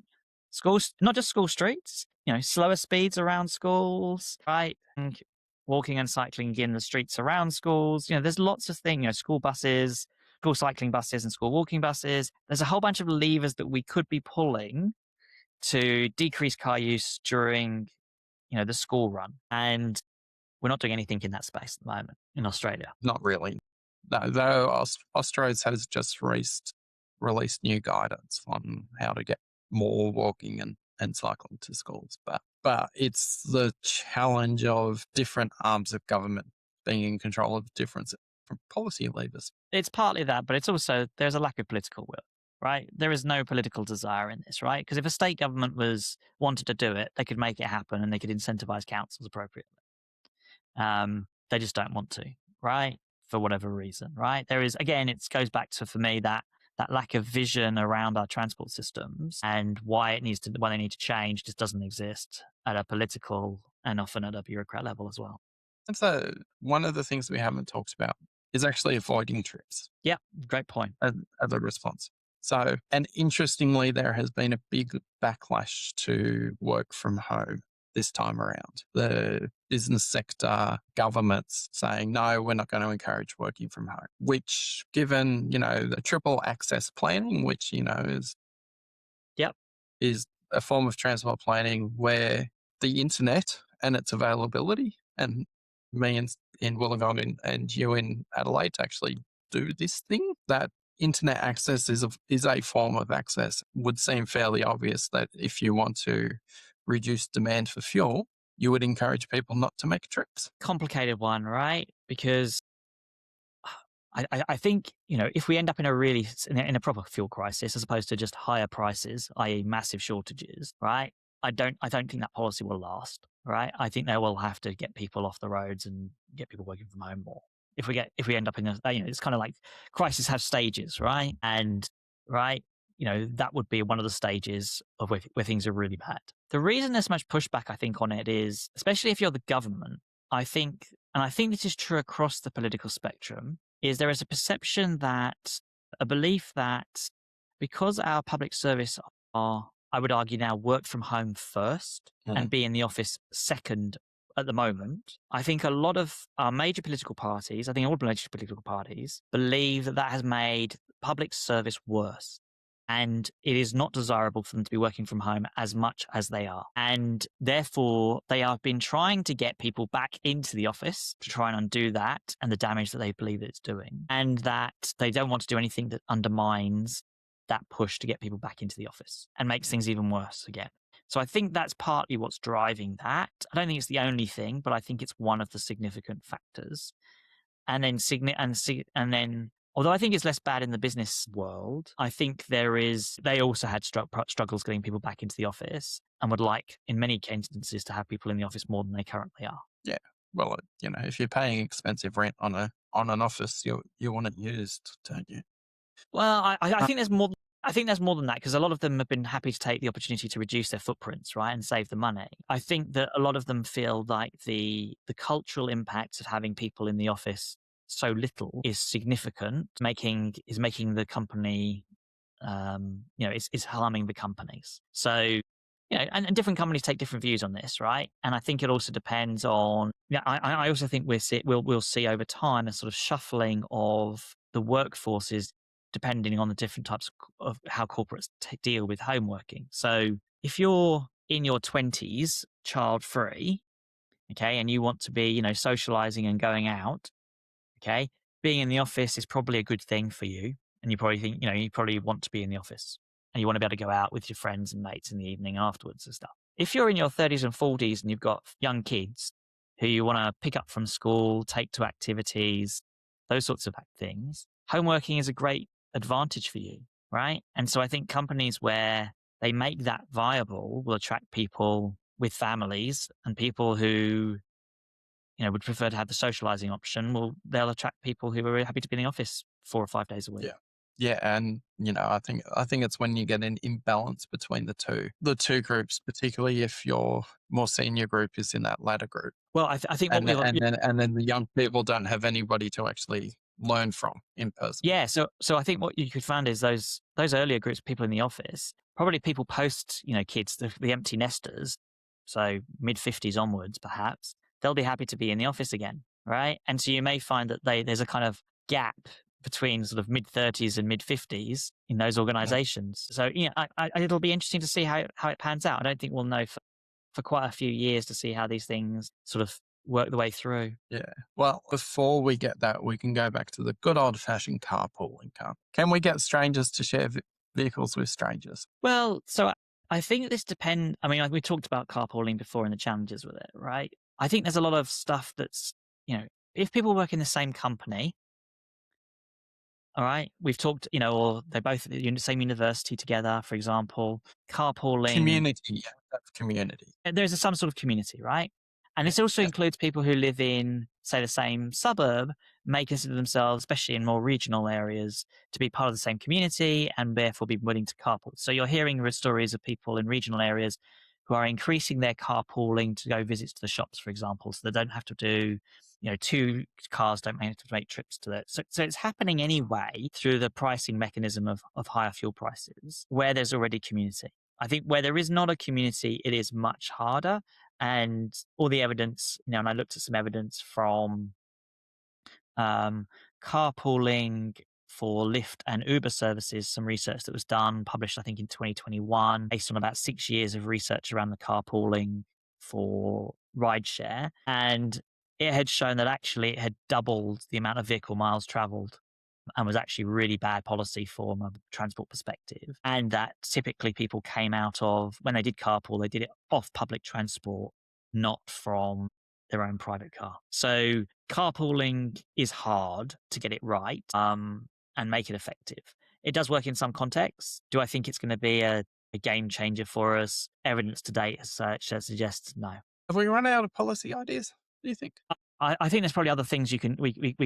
schools, not just school streets. Slower speeds around schools, right? And walking and cycling in the streets around schools. There's lots of things. School buses, school cycling buses, and school walking buses. There's a whole bunch of levers that we could be pulling to decrease car use during, the school run. And we're not doing anything in that space at the moment in Australia. Not really. No, though Australia has just released new guidance on how to get more walking and cycling to schools. But it's the challenge of different arms of government being in control of different policy levers. It's partly that, but it's also there's a lack of political will, right? There is no political desire in this, right? Because if a state government wanted to do it, they could make it happen and they could incentivize councils appropriately. They just don't want to, right? For whatever reason, right? There is, again, it goes back to, for me, that lack of vision around our transport systems and why they need to change just doesn't exist at a political and often at a bureaucrat level as well. And so one of the things we haven't talked about is actually avoiding trips. Yeah, great point. As a response. So, and interestingly, there has been a big backlash to work from home this time around. The business sector, governments saying, no, we're not going to encourage working from home, which given, the triple access planning, which, is a form of transport planning where the internet and its availability, and me in Wollongong and you in Adelaide to actually do this thing, that internet access is a form of access. Would seem fairly obvious that if you want to reduce demand for fuel, you would encourage people not to make trips. Complicated one, right? Because I think, if we end up in a proper fuel crisis, as opposed to just higher prices, i.e. massive shortages, right? I don't think that policy will last, right? I think they will have to get people off the roads and get people working from home more. If we end up in it's kind of like crises have stages, right? And right, that would be one of the stages of where things are really bad. The reason there's much pushback, I think, on it is, especially if you're the government, I think this is true across the political spectrum, is there is a belief that because our public service are, I would argue now, work from home first and be in the office second at the moment, I think a lot of our major political parties, I think all major political parties, believe that has made public service worse. And it is not desirable for them to be working from home as much as they are. And therefore, they have been trying to get people back into the office to try and undo that and the damage that they believe that it's doing. And that they don't want to do anything that undermines that push to get people back into the office and makes things even worse again. So I think that's partly what's driving that. I don't think it's the only thing, but I think it's one of the significant factors. And then although I think it's less bad in the business world, I think they also had struggles getting people back into the office and would like, in many instances, to have people in the office more than they currently are. Yeah. Well, if you're paying expensive rent on an office, you want it used, don't you? Well, I Uh, think there's more. I think there's more than that because a lot of them have been happy to take the opportunity to reduce their footprints, right, and save the money. I think that a lot of them feel like the cultural impact of having people in the office so little is significant, making the company, it's harming the companies. So, and different companies take different views on this, right? And I think it also depends on. Yeah, I also think we'll see over time a sort of shuffling of the workforces depending on the different types of how corporates deal with home working. So if you're in your 20s, child free, okay, and you want to be, socializing and going out, okay, being in the office is probably a good thing for you. And you probably think, you probably want to be in the office and you want to be able to go out with your friends and mates in the evening afterwards and stuff. If you're in your 30s and 40s and you've got young kids who you want to pick up from school, take to activities, those sorts of things, home working is a great advantage for you, right? And so I think companies where they make that viable will attract people with families and people who would prefer to have the socializing option. Well, they'll attract people who are happy to be in the office 4 or 5 days a week. yeah. Yeah, and I think it's when you get an imbalance between the two groups, particularly if your more senior group is in that latter group, Well, I think what and then, we'll and then and then the young people don't have anybody to actually learn from in person. yeah. So I think what you could find is those earlier groups of people in the office, probably people post kids, the empty nesters, so mid-50s onwards, perhaps they'll be happy to be in the office again, right? And so you may find that there's a kind of gap between sort of mid-30s and mid-50s in those Yeah. organizations. So it'll be interesting to see how it pans out. I don't think we'll know for quite a few years to see how these things sort of work the way through. Yeah. Well, before we get that, we can go back to the good old fashioned carpooling. Can we get strangers to share vehicles with strangers? Well, so I think this depends. I mean, like we talked about carpooling before and the challenges with it, right? I think there's a lot of stuff that's, if people work in the same company, all right, we've talked, or they both at the same university together, for example, carpooling. Community. Yeah, that's community. There's some sort of community, right? And Yeah. this also Yeah. includes people who live in, say, the same suburb, may consider themselves, especially in more regional areas, to be part of the same community and therefore be willing to carpool. So you're hearing stories of people in regional areas who are increasing their carpooling to go visits to the shops, for example, so they don't have to do, two cars don't have to make trips to that. So it's happening anyway through the pricing mechanism of higher fuel prices where there's already community. I think where there is not a community, it is much harder. And all the evidence, and I looked at some evidence from um, carpooling for Lyft and Uber services, some research that was done, published, I think, in 2021, based on about 6 years of research around the carpooling for rideshare. And it had shown that actually it had doubled the amount of vehicle miles traveled and was actually really bad policy from a transport perspective. And that typically people came out of, when they did carpool, they did it off public transport, not from their own private car. So carpooling is hard to get it right and make it effective. It does work in some contexts. Do I think it's going to be a game changer for us? Evidence to date as such suggests no. Have we run out of policy ideas? Do you think? I think there's probably other things we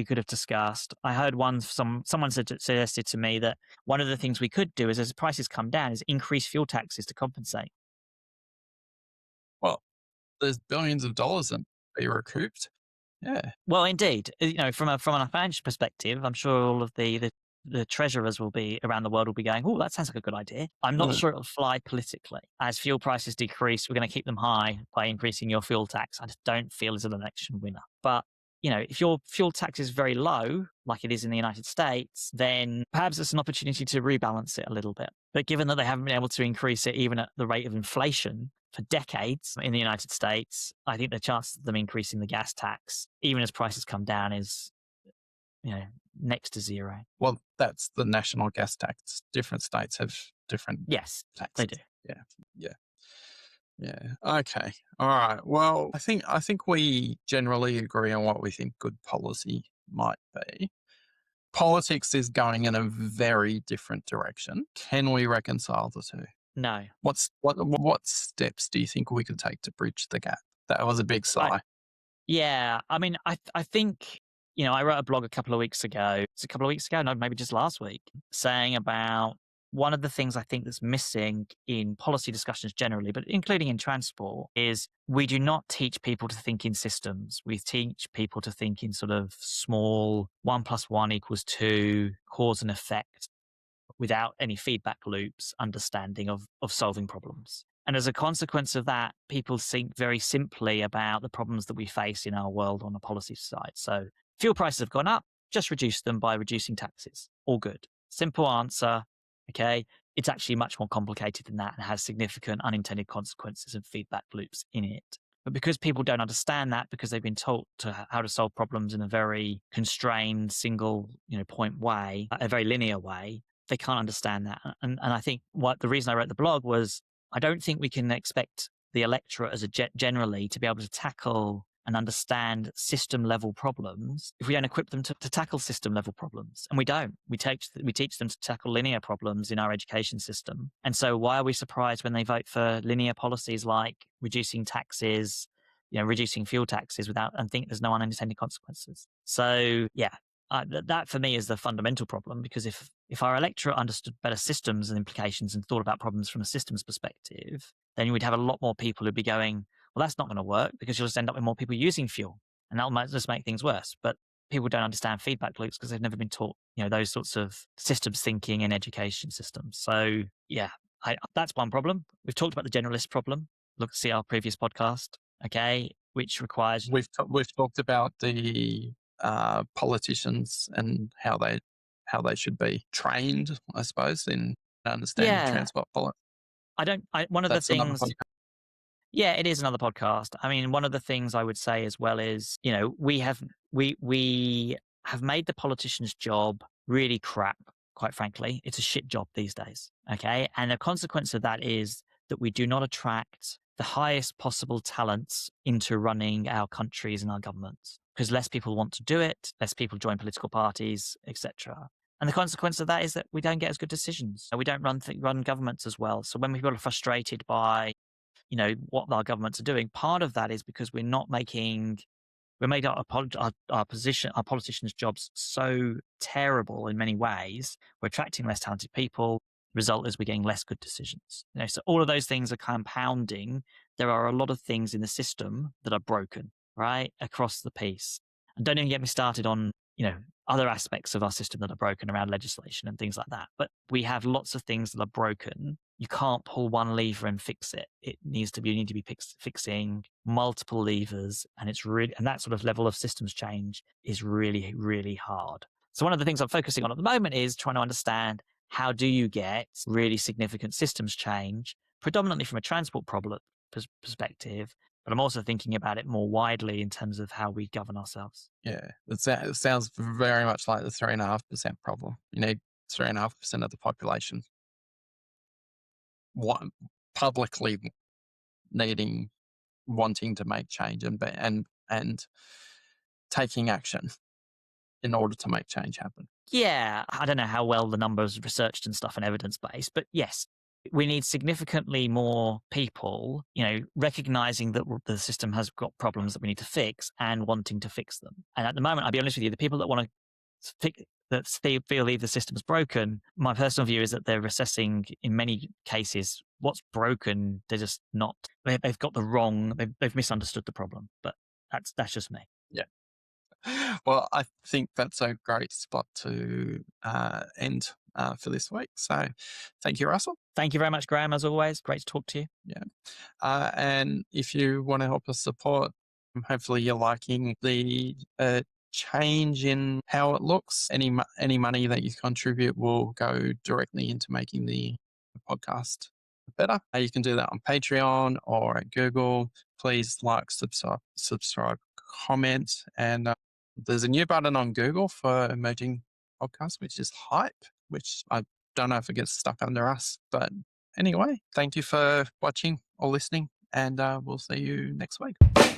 could have discussed. I heard someone suggested to me that one of the things we could do is as prices come down is increase fuel taxes to compensate. Well, there's billions of dollars and be recouped. Yeah. Well, indeed, from a financial perspective, I'm sure all of the treasurers will be around the world will be going, oh, that sounds like a good idea. I'm not Mm. sure it'll fly politically. As fuel prices decrease, we're going to keep them high by increasing your fuel tax. I just don't feel it's an election winner. But if your fuel tax is very low, like it is in the United States, then perhaps it's an opportunity to rebalance it a little bit. But given that they haven't been able to increase it even at the rate of inflation for decades in the United States, I think the chance of them increasing the gas tax, even as prices come down, is next to zero. Well, that's the national gas tax. Different states have different Yes, taxes. they do. Yeah. Yeah. Yeah. Okay. All right. Well, I think we generally agree on what we think good policy might be. Politics is going in a very different direction. Can we reconcile the two? No. What steps do you think we could take to bridge the gap? That was a big I sigh. Yeah, I mean, I think, I wrote a blog a couple of weeks ago. It's a couple of weeks ago, no, maybe just last week, saying about one of the things I think that's missing in policy discussions generally, but including in transport, is we do not teach people to think in systems. We teach people to think in sort of small 1+1=2, cause and effect, without any feedback loops, understanding of solving problems. And as a consequence of that, people think very simply about the problems that we face in our world on the policy side. So fuel prices have gone up, just reduce them by reducing taxes. All good. Simple answer. Okay. It's actually much more complicated than that and has significant unintended consequences and feedback loops in it. But because people don't understand that, because they've been taught how to solve problems in a very constrained, single, point way, a very linear way, they can't understand that. And I think the reason I wrote the blog was I don't think we can expect the electorate as generally to be able to tackle and understand system level problems if we don't equip them to tackle system level problems. And we don't. We teach them to tackle linear problems in our education system. And so why are we surprised when they vote for linear policies like reducing taxes, reducing fuel taxes and think there's no unintended consequences? So yeah, that for me is the fundamental problem, because if our electorate understood better systems and implications and thought about problems from a systems perspective, then we'd have a lot more people who'd be going, well, that's not going to work because you'll just end up with more people using fuel, and that might just make things worse. But people don't understand feedback loops because they've never been taught, those sorts of systems thinking in education systems. So yeah, that's one problem. We've talked about the generalist problem. See our previous podcast, okay, which requires We've talked about the politicians and how they should be trained, I suppose, in understanding yeah. transport policy. One of the That's another things, podcast. yeah, it is another podcast. I mean, one of the things I would say as well is, we have made the politician's job really crap, quite frankly. It's a shit job these days. Okay. And the consequence of that is that we do not attract the highest possible talents into running our countries and our governments, because less people want to do it, less people join political parties, etc. And the consequence of that is that we don't get as good decisions. We don't run governments as well. So when people are frustrated by what our governments are doing, part of that is because we made our politicians' jobs so terrible in many ways. We're attracting less talented people. Result is we're getting less good decisions. So all of those things are compounding. There are a lot of things in the system that are broken, right, across the piece. And don't even get me started on other aspects of our system that are broken around legislation and things like that. But we have lots of things that are broken. You can't pull one lever and fix it. You need to be fixing multiple levers, and that sort of level of systems change is really, really hard. So one of the things I'm focusing on at the moment is trying to understand, how do you get really significant systems change, predominantly from a transport problem perspective, but I'm also thinking about it more widely in terms of how we govern ourselves. Yeah, it sounds very much like the 3.5% problem. You need 3.5% of the population want, publicly needing, wanting to make change and taking action in order to make change happen. Yeah, I don't know how well the numbers researched and stuff and evidence based, but yes, we need significantly more people, recognizing that the system has got problems that we need to fix and wanting to fix them. And at the moment, I'll be honest with you, the people that want to fix that feel the system's broken, my personal view is that they're assessing in many cases what's broken. They're just not. They've got the wrong. They've misunderstood the problem. But that's just me. Yeah. Well, I think that's a great spot to end for this week. So thank you, Russell. Thank you very much, Graham. As always, great to talk to you. Yeah. And if you want to help us support, hopefully you're liking the change in how it looks. Any money that you contribute will go directly into making the podcast better. You can do that on Patreon or at Google. Please like, subscribe, comment, and there's a new button on Google for emerging podcasts, which is Hype, which I don't know if it gets stuck under us, but anyway, thank you for watching or listening, and we'll see you next week.